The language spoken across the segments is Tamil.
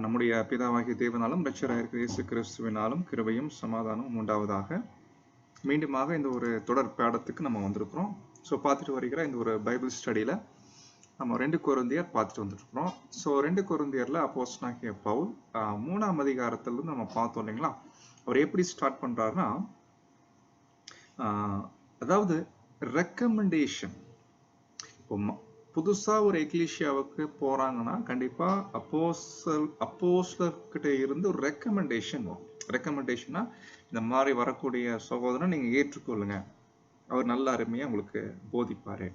நம்முடைய பிதாவாகிய தேவனாலும் இரட்சகராகிய இயேசு கிறிஸ்துவினாலும் கிருபையும் சமாதானம் உண்டாவதாக. மீண்டுமாக இந்த ஒரு தொடர் பாடத்துக்கு நம்ம வந்திருக்கிறோம். ஸோ பார்த்துட்டு வருகிற இந்த ஒரு பைபிள் ஸ்டடியில் நம்ம 2 கொரிந்தியர் பார்த்துட்டு வந்துட்டுருக்கிறோம். ஸோ 2 கொரிந்தியரில் அப்போஸ்தலனாகிய பவுல் 3ஆம் அதிகாரத்திலிருந்து நம்ம பார்த்தோம் இல்லைங்களா. அவர் எப்படி ஸ்டார்ட் பண்ணுறாருன்னா, அதாவது ரெக்கமெண்டேஷன். இப்போ புதுசாக ஒரு எக்லீஷியாவுக்கு போகிறாங்கன்னா கண்டிப்பாக அப்போஸ்தலர்கிட்ட இருந்து ஒரு ரெக்கமெண்டேஷன் வரும். ரெக்கமெண்டேஷனா இந்த மாதிரி வரக்கூடிய சகோதரனை நீங்கள் ஏற்றுக்கொள்ளுங்க, அவர் நல்ல அருமையாக உங்களுக்கு போதிப்பார்,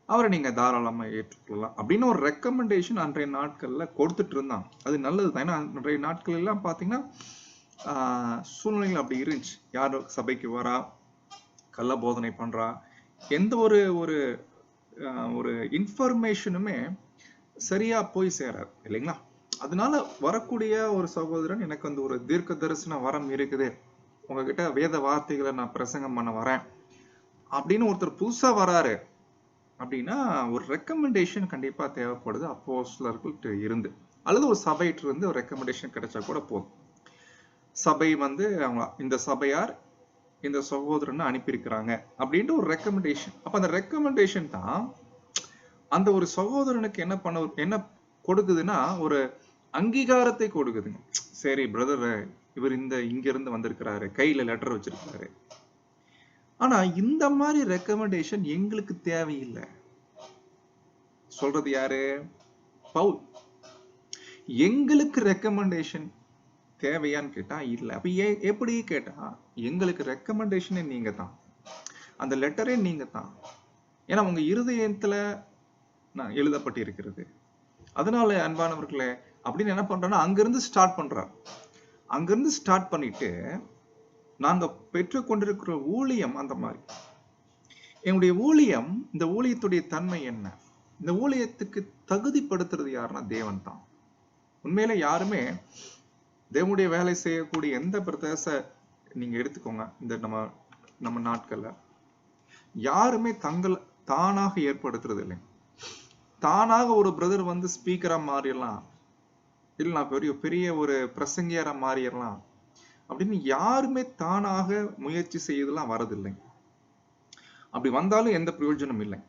அவரை நீங்கள் தாராளமாக ஏற்றுக்கொள்ளலாம் அப்படின்னு ஒரு ரெக்கமெண்டேஷன் அன்றைய நாட்களில் கொடுத்துட்டு இருந்தாங்க. அது நல்லது தான். ஏன்னா அன்றைய நாட்கள் எல்லாம் பார்த்தீங்கன்னா சூழ்நிலைகள் அப்படி இருந்துச்சு. யார் சபைக்கு வரா, கள்ள போதனை பண்ணுறா, எந்த ஒரு இன்ஃபர்மேஷனுமே சரியா போய் சேராது இல்லைங்களா. அதனால வரக்கூடிய ஒரு சகோதரன், எனக்கு வந்து ஒரு தீர்க்க தரிசன வரம் இருக்குது, உங்ககிட்ட வேத வார்த்தைகளை நான் பிரசங்கம் பண்ண வரேன் அப்படின்னு ஒருத்தர் புதுசா வராரு அப்படின்னா ஒரு ரெக்கமெண்டேஷன் கண்டிப்பா தேவைப்படுது. அப்போஸ்தலர்கள்ட்ட இருந்து அல்லது ஒரு சபையிட்ட இருந்து ஒரு ரெக்கமெண்டேஷன் கிடைச்சா கூட போதும். சபை வந்து அவங்க இந்த சபையார் இந்த சகோதரனை அனுப்பியிருக்கிறாங்க அப்படின்ட்டு ஒரு ரெக்கமெண்டேஷன். அப்ப அந்த ரெக்கமெண்டேஷன் தான் அந்த ஒரு சகோதரனுக்கு என்ன கொடுக்குதுன்னா ஒரு அங்கீகாரத்தை கொடுக்குதுங்க. சரி பிரதர், இவர் இங்க இருந்து வந்திருக்கிறாரு, கையில லெட்டர் வச்சிருக்காரு. ஆனா இந்த மாதிரி ரெக்கமெண்டேஷன் எங்களுக்கு தேவையில்லை. சொல்றது யாரு? பவுல். எங்களுக்கு ரெக்கமெண்டேஷன் தேவையான்னு கேட்டா இல்ல. அப்ப எப்படி கேட்டா, எங்களுக்கு ரெக்கமெண்டேஷனே நீங்க தான், அந்த லெட்டரே நீங்க தான். ஏன்னா உங்க இருதயத்துல நான் எழுதப்பட்டு இருக்கிறது. அதனால அன்பானவர்களே அப்படின்னு என்ன பண்றோம்னா அங்கிருந்து ஸ்டார்ட் பண்றார். அங்கிருந்து ஸ்டார்ட் பண்ணிட்டு நாங்க பெற்றுக்கொண்டிருக்கிற ஊழியம் அந்த மாதிரி. எங்களுடைய ஊழியம், இந்த ஊழியத்துடைய தன்மை என்ன? இந்த ஊழியத்துக்கு தகுதிப்படுத்துறது யாருன்னா தேவன் தான். உண்மையில யாருமே தேவனுடைய வேலை செய்யக்கூடிய எந்த பிரதேச நீங்க எடுத்துக்கோங்க, இந்த நம்ம நாட்கள்ல யாருமே தானாக ஏற்படுத்துறது இல்லை. தானாக ஒரு பிரதர் வந்து ஸ்பீக்கரா மாறிடலாம், இல்லைன்னா பெரிய ஒரு பிரசங்கியரா மாறிடலாம் அப்படின்னு யாருமே தானாக முயற்சி செய்யறதுலாம் வரதில்லை. அப்படி வந்தாலும் எந்த பிரயோஜனம் இல்லை.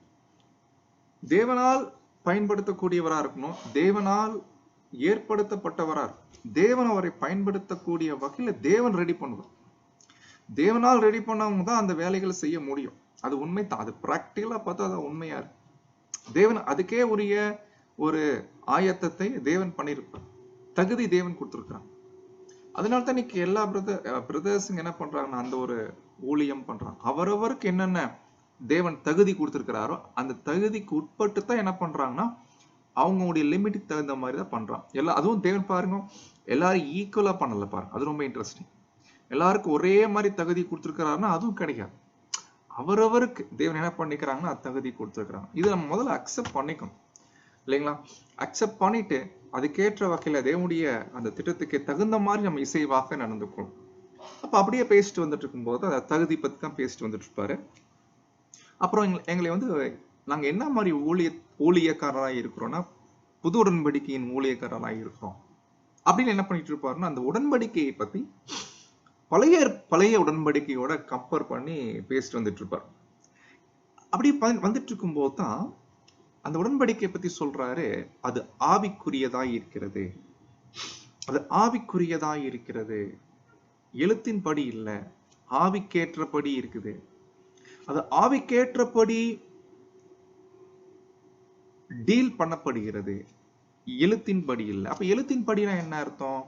தேவனால் பயன்படுத்தக்கூடியவரா இருக்கணும், தேவனால் ஏற்படுத்தப்பட்டவரா இருக்கும். தேவன் அவரை பயன்படுத்தக்கூடிய வகையில தேவன் ரெடி பண்ணுவார். தேவனால் ரெடி பண்ணவங்க தான் அந்த வேலைகளை செய்ய முடியும். அது உண்மை தான். அது பிராக்டிகலா பார்த்தா அது உண்மையா இருக்கு. தேவன் அதுக்கே உரிய ஒரு ஆயத்தத்தை தேவன் பண்ணியிருப்பார், தகுதி தேவன் கொடுத்திருக்கிறான். அதனால்தான் இன்னைக்கு எல்லா பிரதர்ஸுங்க என்ன பண்றாங்கன்னா அந்த ஒரு ஊழியம் பண்றாங்க. அவரவருக்கு என்னென்ன தேவன் தகுதி கொடுத்திருக்கிறாரோ அந்த தகுதிக்கு உட்பட்டு தான் என்ன பண்றாங்கன்னா அவங்களுடைய லிமிட்டுக்கு தகுந்த மாதிரி தான் பண்றான். அதுவும் தேவன் பாருங்க எல்லாரும் ஈக்குவலா பண்ணல பாருங்க. அது ரொம்ப இன்ட்ரெஸ்டிங். எல்லாருக்கும் ஒரே மாதிரி தகுதி கொடுத்துருக்கிறாருன்னா அதுவும் கிடைக்காது. அவரவருக்கு தேவன் என்ன பண்ணிக்கிறாங்கன்னா தகுதி கொடுத்துருக்கிறாங்க. இதை நம்ம முதல்ல அக்செப்ட் பண்ணிக்கணும் இல்லைங்களா. அக்செப்ட் பண்ணிட்டு அதுக்கேற்ற வகையில தேவனுடைய அந்த திட்டத்துக்கு தகுந்த மாதிரி நம்ம இசைவாக நடந்துக்கணும். அப்ப அப்படியே பேசிட்டு வந்துட்டு இருக்கும்போது அந்த தகுதி பத்தி தான் பேசிட்டு வந்துட்டு இருப்பாரு. அப்புறம் எங்களை வந்து நாங்க என்ன மாதிரி ஊழியக்காரராக இருக்கிறோம்னா புது உடன்படிக்கையின் ஊழியக்காரராக இருக்கிறோம் அப்படின்னு என்ன பண்ணிட்டு இருப்பாருன்னா அந்த உடன்படிக்கையை பத்தி பழைய உடன்படிக்கையோட கம்பேர் பண்ணி பேசிட்டு வந்துட்டு இருப்பார். அப்படி வந்துட்டு இருக்கும் போது தான் அந்த உடன்படிக்கையை பத்தி சொல்றாரு, அது ஆவிக்குரியதாய் இருக்கிறது, அது ஆவிக்குரியதாய் இருக்கிறது, எழுத்தின்படி இல்லை, ஆவிக்கேற்றபடி இருக்குது. அது ஆவிக்கேற்றபடி டீல் பண்ணப்படுகிறது, எழுத்தின்படி இல்லை. அப்ப எழுத்தின்படினா என்ன அர்த்தம்?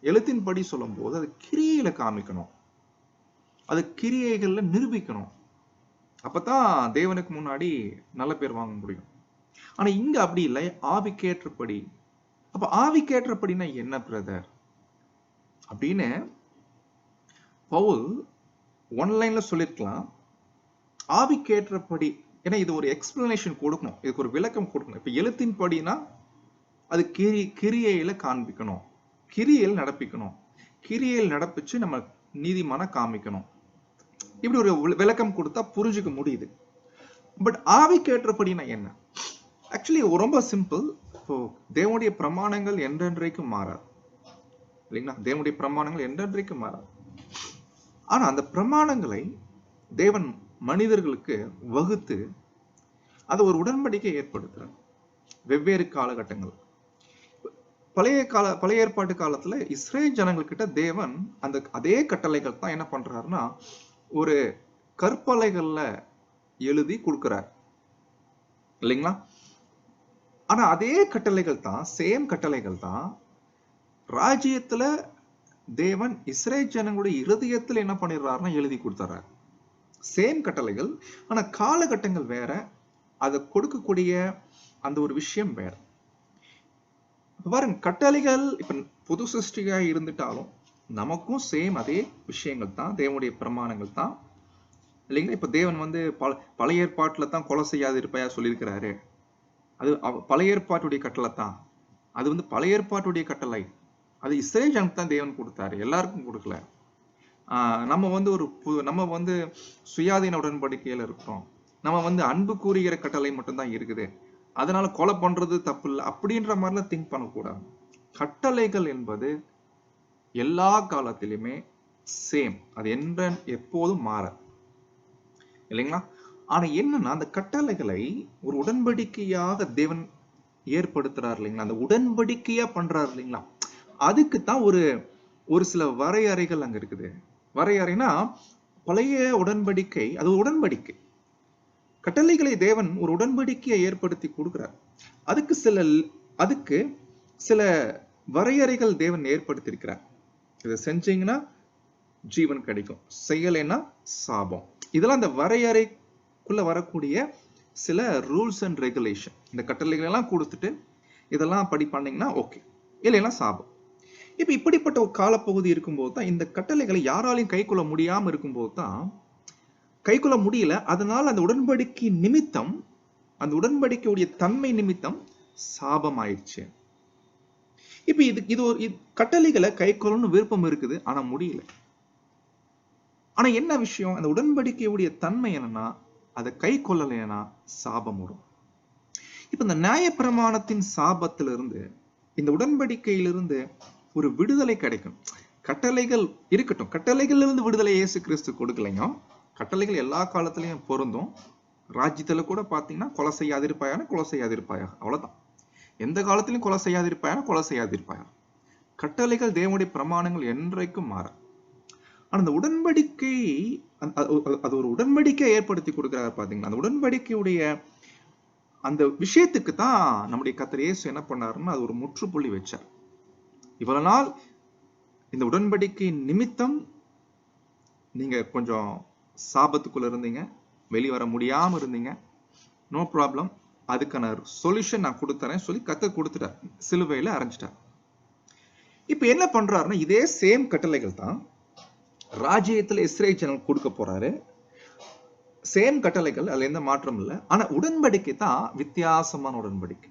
எழுத்தின்படி சொல்லும் போது அது கிரியையில காமிக்கணும், அது கிரியைகள்ல நிரூபிக்கணும். அப்பதான் தேவனுக்கு முன்னாடி நல்ல பேர் வாங்க முடியும். ஆனா இங்க அப்படி இல்லை, ஆவிக்கேற்றபடி. அப்ப ஆவிக்கேற்றபடினா என்ன பிரதர் அப்படின்னு பவுல் ஒன்லைன்ல சொல்லிருக்கலாம். ஆவிக்கேற்றபடி, ஏன்னா இது ஒரு எக்ஸ்பிளனேஷன் கொடுக்கணும், இதுக்கு ஒரு விளக்கம் கொடுக்கணும். இப்ப எழுத்தின்படினா அது கிரியையில காண்பிக்கணும், கிரியையில் நடப்பிக்கணும், கிரியையில் நடப்பிச்சு நம்ம நீதிமான காமிக்கணும். இப்படி ஒரு விளக்கம் கொடுத்தா புரிஞ்சுக்க முடியுது. பட் ஆவிக்கேற்றபடினா என்ன? ஆக்சுவலி ரொம்ப சிம்பிள். தேவனுடைய பிரமாணங்கள் என்றென்றைக்கும் மாறாது இல்லைங்களா? தேவனுடைய பிரமாணங்கள் என்றென்றைக்கும் மாறாது. ஆனா அந்த பிரமாணங்களை தேவன் மனிதர்களுக்கு வகுத்து அது ஒரு உடன்படிக்கை ஏற்படுத்துறார் வெவ்வேறு காலகட்டங்கள். பழைய ஏற்பாட்டு காலத்துல இஸ்ரேல் ஜனங்கள்கிட்ட தேவன் அந்த அதே கட்டளைகள் தான் என்ன பண்றாருன்னா ஒரு கற்பலைகள்ல எழுதி கொடுக்கிறார் இல்லைங்களா? ஆனா அதே கட்டளைகள் தான், சேம் கட்டளைகள் தான் ராஜ்யத்துல தேவன் இஸ்ரேல் ஜனங்களுடைய இருதயத்துல என்ன பண்ணிடுறாருன்னா எழுதி கொடுத்துறாரு. சேம் கட்டளைகள், ஆனா காலகட்டங்கள் வேற, அதை கொடுக்கக்கூடிய அந்த ஒரு விஷயம் வேற. பாருங்க, கட்டளைகள் இப்ப புது சிருஷ்டியா இருந்துட்டாலும் நமக்கும் சேம் அதே விஷயங்கள் தான், தேவனுடைய பிரமாணங்கள் தான் இல்லைங்களா? இப்ப தேவன் வந்து பழைய ஏற்பாட்டுல தான் கொலை செய்யாது இருப்பையா சொல்லியிருக்கிறாரு. அது பழைய ஏற்பாட்டுடைய கட்டளை தான். அது வந்து பழைய ஏற்பாட்டுடைய கட்டளை. அது இஸ்ரேல் ஜனங்களுக்கு தான் தேவன் கொடுத்தாரு, எல்லாருக்கும் கொடுக்கல. நம்ம வந்து சுயாதீன உடன்படிக்கையில இருக்கிறோம். நம்ம வந்து அன்பு கூறுகிற கட்டளை மட்டும்தான் இருக்குது, அதனால கொலை பண்றது தப்பு இல்லை அப்படின்ற மாதிரிலாம் திங்க் பண்ணக்கூடாது. கட்டளைகள் என்பது எல்லா காலத்திலுமே சேம், அது எப்போதும் மாறாது இல்லைங்களா? ஆனா என்னன்னா அந்த கட்டளைகளை ஒரு உடன்படிக்கையாக தேவன் ஏற்படுத்துறாரு இல்லைங்களா? அந்த உடன்படிக்கையா பண்றாரு இல்லைங்களா? அதுக்குத்தான் ஒரு சில வரையறைகள் அங்க இருக்குது. வரையறைனா பழைய உடன்படிக்கை, அது உடன்படிக்கை. கட்டளைகளை தேவன் ஒரு உடன்படிக்கையை ஏற்படுத்தி கொடுக்கிறார். அதுக்கு சில வரையறைகள் தேவன் ஏற்படுத்தியிருக்கிறார். இதை செஞ்சீங்கன்னா ஜீவன் கிடைக்கும், செய்யலைன்னா சாபம். இதெல்லாம் அந்த வரையறைக்குள்ள வரக்கூடிய சில ரூல்ஸ் அண்ட் ரெகுலேஷன். இந்த கட்டளைகள் எல்லாம் கொடுத்துட்டு இதெல்லாம் படி பண்ணீங்கன்னா ஓகே, இல்லைன்னா சாபம். இப்ப இப்படிப்பட்ட ஒரு காலப்பகுதி இருக்கும்போது தான் இந்த கட்டளைகளை யாராலையும் கை கொள்ள முடியாம இருக்கும்போது தான் கை கொள்ள முடியல. அதனால அந்த உடன்படிக்கை நிமித்தம், அந்த உடன்படிக்கையுடைய தன்மை நிமித்தம் சாபம் ஆயிடுச்சு. இப்ப இது ஒரு கட்டளைகளை கை கொள்ளணும்னு விருப்பம் இருக்குது, ஆனா முடியல. ஆனா என்ன விஷயம், அந்த உடன்படிக்கையுடைய தன்மை என்னன்னா அதை கை கொள்ளலைன்னா சாபம் வரும். இப்ப இந்த நியாயப்பிரமாணத்தின் சாபத்திலிருந்து, இந்த உடன்படிக்கையிலிருந்து ஒரு விடுதலை கிடைக்கும். கட்டளைகள் இருக்கட்டும், கட்டளைகள் இருந்து விடுதலை இயேசு கிறிஸ்து கொடுக்கலைங்க. கட்டளைகள் எல்லா காலத்திலையும் பொருந்தும். ராஜ்யத்துல கூட பாத்தீங்கன்னா கொலை செய்யாதிருப்பாயான, கொலை செய்யாதிருப்பாயா, அவ்வளவுதான். எந்த காலத்திலும் கொலை செய்யாதிருப்பாயான, கொலை செய்யாதிருப்பாயா. கட்டளைகள் தேவனுடைய பிரமாணங்கள் என்றைக்கும் மாற. ஆனா அந்த உடன்படிக்கை, அது ஒரு உடன்படிக்கை ஏற்படுத்தி கொடுக்கிறாரு பாத்தீங்கன்னா. அந்த உடன்படிக்கையுடைய அந்த விஷயத்துக்கு தான் நம்முடைய கர்த்தர் இயேசு என்ன பண்ணாருன்னா அது ஒரு முற்றுப்புள்ளி வச்சார். இவ்வளவு நாள் இந்த உடன்படிக்கை நிமித்தம் நீங்க கொஞ்சம் சாபத்துக்குள்ள இருந்தீங்க, வெளிவர முடியாம இருந்தீங்க, நோ ப்ராப்ளம், அதுக்கான சொல்யூஷன் நான் கொடுத்தறேன் சொல்லி கர்த்தர் கொடுத்துட்டார், சிலுவையில அரைஞ்சிட்டார். இப்ப என்ன பண்றாருன்னா இதே சேம் கட்டளைகள் தான் ராஜ்யத்துல இஸ்ரேல் ஜனங்களுக்கு கொடுக்க போறாரு. சேம் கட்டளைகள், அதுல எந்த மாற்றம் இல்லை. ஆனா உடன்படிக்கை தான் வித்தியாசமான உடன்படிக்கை.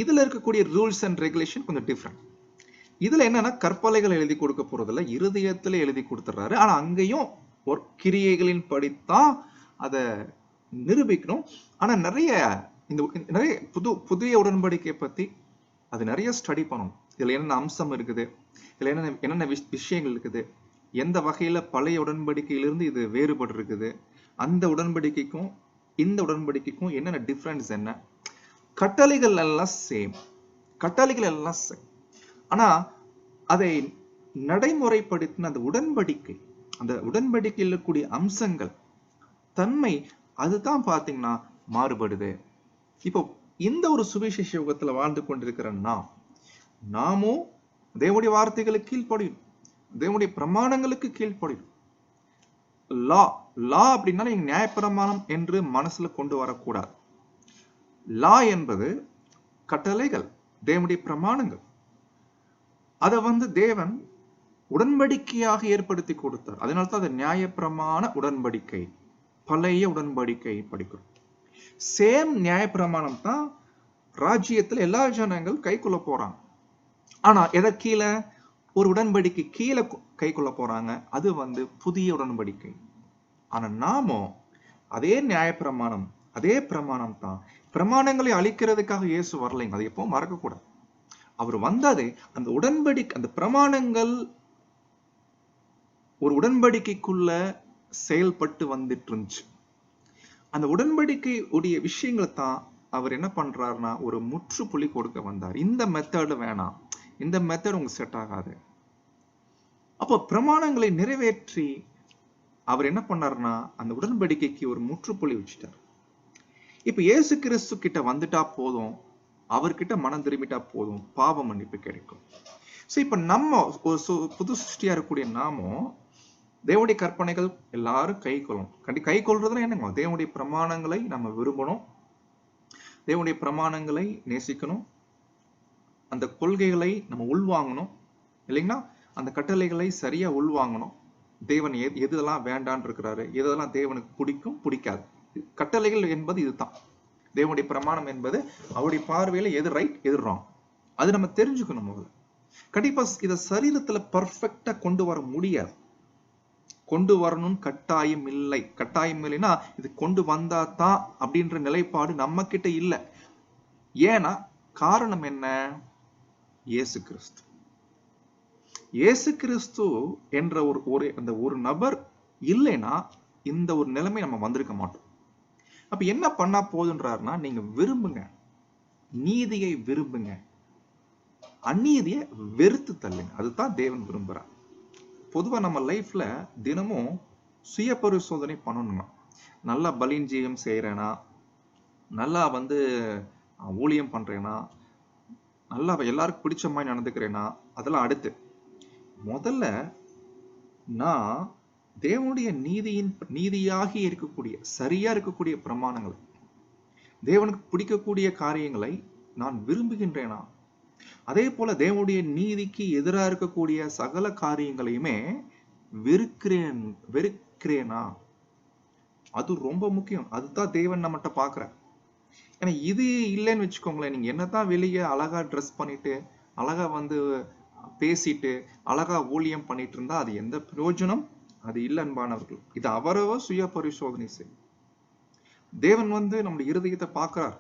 இதுல இருக்கக்கூடிய ரூல்ஸ் அண்ட் ரெகுலேஷன் கொஞ்சம் டிஃப்ரெண்ட். இதுல என்னன்னா கற்பலைகள் எழுதி கொடுக்க போறதில்ல, இருதயத்துல எழுதி கொடுத்துறாரு. ஆனா அங்கேயும் ஒரு கிரியைகளின் படித்தான் அதை நிரூபிக்கணும். ஆனா நிறைய புதிய உடன்படிக்கை பத்தி அது நிறைய ஸ்டடி பண்ணணும். இதுல என்னென்ன அம்சம் இருக்குது, இதுல என்னென்ன விஷயங்கள் இருக்குது, எந்த வகையில பழைய உடன்படிக்கையிலிருந்து இது வேறுபட்டு இருக்குது, அந்த உடன்படிக்கைக்கும் இந்த உடன்படிக்கைக்கும் என்னென்ன டிஃபரன்ஸ் என்ன. கட்டளைகள் எல்லாம் சேம், கட்டளைகள் எல்லாம் சேம். ஆனா அதை நடைமுறைப்படுத்தின அந்த உடன்படிக்கை, அந்த உடன்படிக்கையில் இருக்கக்கூடிய அம்சங்கள், தன்மை, அதுதான் பாத்தீங்கன்னா மாறுபடுது. இப்போ இந்த ஒரு சுவிசேஷ யுகத்துல வாழ்ந்து கொண்டிருக்கிற நாமும் தேவனுடைய வார்த்தைகளுக்கு கீழ்ப்படியும், தேவனுடைய பிரமாணங்களுக்கு கீழ்ப்படியும். லா அப்படின்னா நீங்க நியாயப்பிரமாணம் என்று மனசுல கொண்டு வரக்கூடாது. லா என்பது கட்டளைகள், தேவனுடைய பிரமாணங்கள். அதை தேவன் உடன்படிக்கையாக ஏற்படுத்தி கொடுத்தார். அதனால்தான் அது நியாயப்பிரமாண உடன்படிக்கை, பழைய உடன்படிக்கை படிக்கிறோம். சேம் நியாயப்பிரமாணம் தான் ராஜ்யத்துல எல்லா ஜனங்கள் கை கொள்ள போறாங்க. ஆனா எதை கீழே, ஒரு உடன்படிக்கை கீழே கை கொள்ள போறாங்க, அது புதிய உடன்படிக்கை. ஆனா நாமோ அதே நியாயப்பிரமாணம், அதே பிரமாணம் தான் பிரமாணங்களை அழிக்கிறதுக்காக இயேசு வரலைங்க. அது எப்பவும் மறக்கக்கூடாது. அவர் வந்தாதே அந்த உடன்படிக்கை, அந்த பிரமாணங்கள் ஒரு உடன்படிக்கைக்குள்ள செயல்பட்டு வந்துட்டு இருந்துச்சு. அந்த உடன்படிக்கை உடைய விஷயங்களை தான் அவர் என்ன பண்றாருன்னா ஒரு முற்றுப்புள்ளி கொடுக்க வந்தார். இந்த மெத்தட் வேணாம், இந்த மெத்தட் உங்களுக்கு செட் ஆகாது. அப்போ பிரமாணங்களை நிறைவேற்றி அவர் என்ன பண்ணாருன்னா அந்த உடன்படிக்கைக்கு ஒரு முற்றுப்புள்ளி வச்சுட்டார். இப்ப இயேசு கிறிஸ்து கிட்ட வந்துட்டா போதும், அவர்கிட்ட மனம் திரும்பிட்டா போதும், பாவ மன்னிப்பு கிடைக்கும். சோ இப்ப நம்ம ஒரு புது சிருஷ்டியா இருக்கக்கூடிய நாமும் தேவனுடைய கற்பனைகள் எல்லாரும் கை கொள்ளணும். கை கொள்றதுன்னா என்னங்க? தேவனுடைய பிரமாணங்களை நம்ம விரும்பணும், தேவனுடைய பிரமாணங்களை நேசிக்கணும், அந்த கொள்கைகளை நம்ம உள்வாங்கணும் இல்லைங்களா? அந்த கட்டளைகளை சரியா உள்வாங்கணும். தேவன் எதெல்லாம் வேண்டான் இருக்கிறாரு, எதெல்லாம் தேவனுக்கு பிடிக்கும் பிடிக்காது. கட்டளைகள் என்பது இதுதான். தேவனுடைய பிரமாணம் என்பது அவருடைய பார்வையில எது ரைட் எது ராங், அது நம்ம தெரிஞ்சுக்கணும். முதல்ல கண்டிப்பா இதை சரீரத்துல பர்ஃபெக்டா கொண்டு வர முடியாது. கொண்டு வரணும்னு கட்டாயம் இல்லை. கட்டாயம் இல்லைன்னா இது கொண்டு வந்தா தான் அப்படின்ற நிலைப்பாடு நம்ம கிட்ட இல்லை. ஏன்னா காரணம் என்ன? இயேசு கிறிஸ்து. இயேசு கிறிஸ்து என்ற ஒரு நபர் இல்லைன்னா இந்த ஒரு நிலைமை நம்ம வந்திருக்க மாட்டோம். அப்ப என்ன பண்ணா போதுன்றாருன்னா, நீங்க விரும்புங்க, நீதியை விரும்புங்க, அநீதியை வெறுத்து தள்ளுங்க. அதுதான் தேவன் விரும்புறார். பொதுவா நம்ம லைஃப்ல தினமும் சுய பரிசோதனை பண்ணணுங்க. நல்லா பலிஞ்சீயம் செய்யறேனா, நல்லா ஊழியம் பண்றேனா, நல்லா எல்லாருக்கும் பிடிச்ச மாதிரி நடந்துக்கிறேனா, அதெல்லாம் அடுத்து. முதல்ல நான் தேவனுடைய நீதியாகி இருக்கக்கூடிய சரியா இருக்கக்கூடிய பிரமாணங்களை, தேவனுக்கு பிடிக்கக்கூடிய காரியங்களை நான் விரும்புகின்றேனா, அதே போல தேவனுடைய நீதிக்கு எதிராக இருக்கக்கூடிய சகல காரியங்களையுமே வெறுக்கிறேனா, அது ரொம்ப முக்கியம். அதுதான் தேவன் நம்மகிட்ட பாக்குற. ஏன்னா இது இல்லைன்னு வச்சுக்கோங்களேன், நீங்க என்னதான் வெளியே அழகா ட்ரெஸ் பண்ணிட்டு அழகா பேசிட்டு அழகா ஊழியம் பண்ணிட்டு இருந்தா அது எந்த பிரயோஜனம்? அது இல்லை அன்பானவர்கள். இது அவரவ சுய பரிசோதனை செய். தேவன் நம்முடைய இருதயத்தை பார்க்கிறார்.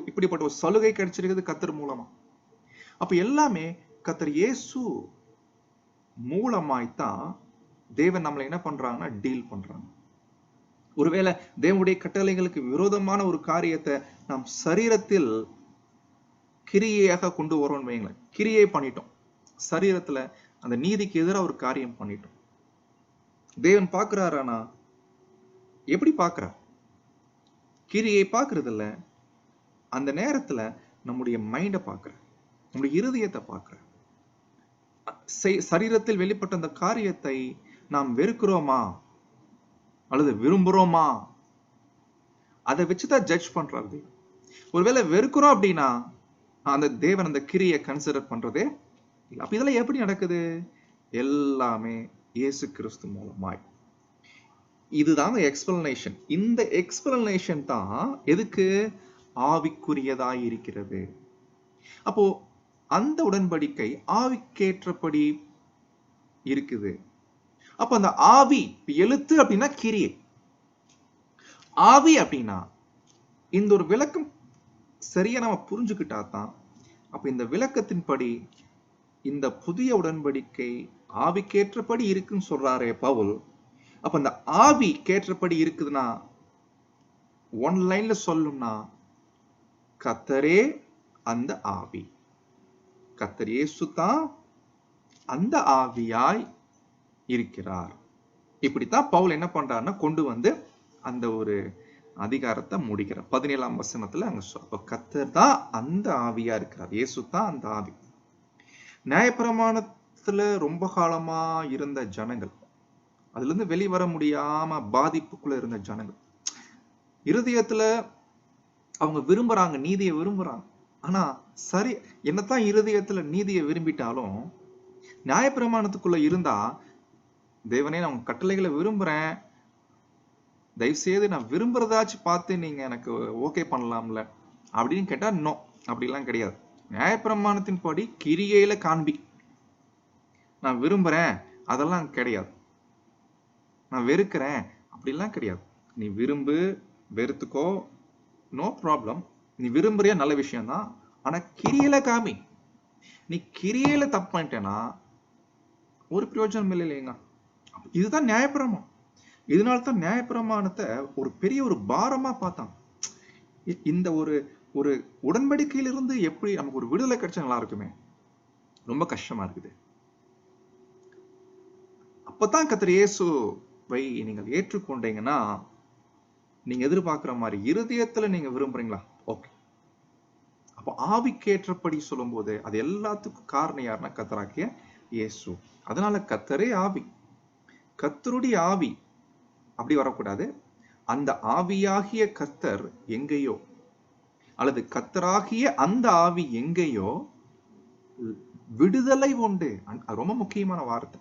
இப்படிப்பட்ட ஒரு சலுகை கிடைச்சிருக்குது கர்த்தர் மூலமா. அப்ப எல்லாமே கர்த்தர் இயேசு மூலமாய்த்தான் தேவன் நம்மளை என்ன பண்றாங்கன்னா டீல் பண்றாங்க. ஒருவேளை தேவனுடைய கட்டளைகளுக்கு விரோதமான ஒரு காரியத்தை நாம் சரீரத்தில் கிரியையாக கொண்டு வரோம்னு வைங்களேன். கிரியை பண்ணிட்டோம், சரீரத்துல அந்த நீதிக்கு எதிராக ஒரு காரியம் பண்ணிட்டோம். தேவன் பார்க்கிறாரானா எப்படி பார்க்கிறார்? கிரியை பார்க்கறது இல்ல, அந்த நேரத்துல நம்முடைய மைண்ட பார்க்கிறார், நம்முடைய இருதயத்தை பார்க்கிறார். சரீரத்தில் வெளிப்பட்ட அந்த காரியத்தை நாம் வெறுக்கிறோமா அல்லது விரும்புறோமா, அதை வச்சுதான் ஜட்ஜ் பண்றாரு. ஒருவேளை வெறுக்கிறோம் அப்படின்னா அந்த தேவன் அந்த கிரியை கன்சிடர் பண்றதே இல்லை. அப்ப இதெல்லாம் எப்படி நடக்குது? எல்லாமே இயேசு கிறிஸ்து மூலமாய். இதுதான் எக்ஸ்பிளனேஷன். இந்த எக்ஸ்பிளனேஷன் தான் எதுக்கு ஆவிக்குரியதாய் இருக்கிறது. அப்போ அந்த உடன்படிக்கை ஆவிக்கேற்றபடி இருக்குது. அப்ப அந்த ஆவி, எழுத்து அப்படின்னா கிரியை, ஆவி அப்படின்னா இந்த ஒரு விளக்கம் சரியா நம்ம புரிஞ்சுக்கிட்டா தான் அப்ப இந்த விளக்கத்தின்படி இந்த புதிய உடன்படிக்கை ஆவிக்கேற்றபடி இருக்குன்னு சொல்றாரே பவுல். அப்ப அந்த ஆவி கேற்றபடி இருக்குதுன்னா ஒன் லைன்ல சொல்லணும்னா கர்த்தரே அந்த ஆவி, கர்த்தர் இயேசு தான் அந்த ஆவியாய் இருக்கிறார். இப்படித்தான் பவுல் என்ன பண்றாருன்னா கொண்டு அந்த ஒரு அதிகாரத்தை முடிக்கிறார். 17ஆம் வசனத்துல அங்க கர்த்தர் தான் அந்த ஆவியா இருக்கிறார், இயேசு தான் அந்த ஆவி. நியாயப்பிரமாணத்துல ரொம்ப காலமா இருந்த ஜனங்கள், அதுல இருந்து வெளிவர முடியாம பாதிப்புக்குள்ள இருந்த ஜனங்கள், இருதயத்துல அவங்க விரும்புறாங்க, நீதியை விரும்புறாங்க. ஆனா சரி, என்னத்தான் இருதயத்துல நீதியை விரும்பிட்டாலும் நியாயப்பிரமாணத்துக்குள்ள இருந்தா, தேவனே நான் உங்க கட்டளைகளை விரும்புறேன், தயவு செய்து நான் விரும்புறதாச்சும் பார்த்து நீங்க எனக்கு ஓகே பண்ணலாம்ல அப்படின்னு கேட்டா நோ, அப்படிலாம் கிடையாது. நியாயப்பிரமாணத்தின் படி கிரியையில காண்பி, நான் விரும்புறேன் அதெல்லாம் கிடையாது, நான் வெறுக்கிறேன் அப்படிலாம் கிடையாது. நீ விரும்பு, வெறுத்துக்கோ, நோ ப்ராப்ளம். நீ விரும்புறிய நல்ல விஷயம்தான், ஆனா கிரியையில காமி. நீ கிரியையில தப்பு பண்ணிட்டேன்னா ஒரு பிரயோஜனம் இல்லை இல்லைங்க. இதுதான் நியாயப்பிரமாணம். இதனால்தான் நியாயப்பிரமாணத்தை ஒரு பெரிய ஒரு பாரமா பார்த்தான். இந்த ஒரு ஒரு உடன்படிக்கையிலிருந்து எப்படி நமக்கு ஒரு விடுதலை கிடைச்சா நல்லா இருக்குமே. ரொம்ப கஷ்டமா இருக்குது. அப்பதான் கர்த்தர் இயேசுவை நீங்கள் ஏற்றுக்கொண்டீங்கன்னா நீங்க எதிர்பார்க்கிற மாதிரி இருதயத்துல நீங்க விரும்புறீங்களா? ஓகே. அப்ப ஆவிக்கேற்றபடி சொல்லும் போது அது எல்லாத்துக்கும் காரணம் யாருன்னா கர்த்தராகிய இயேசு. அதனால கர்த்தரே ஆவி. கர்த்தருடைய ஆவி அப்படி வரக்கூடாது. அந்த ஆவியாகிய கர்த்தர் எங்கேயோ அல்லது கர்த்தராகிய அந்த ஆவி எங்கேயோ விடுதலை உண்டு. ரொம்ப முக்கியமான வார்த்தை.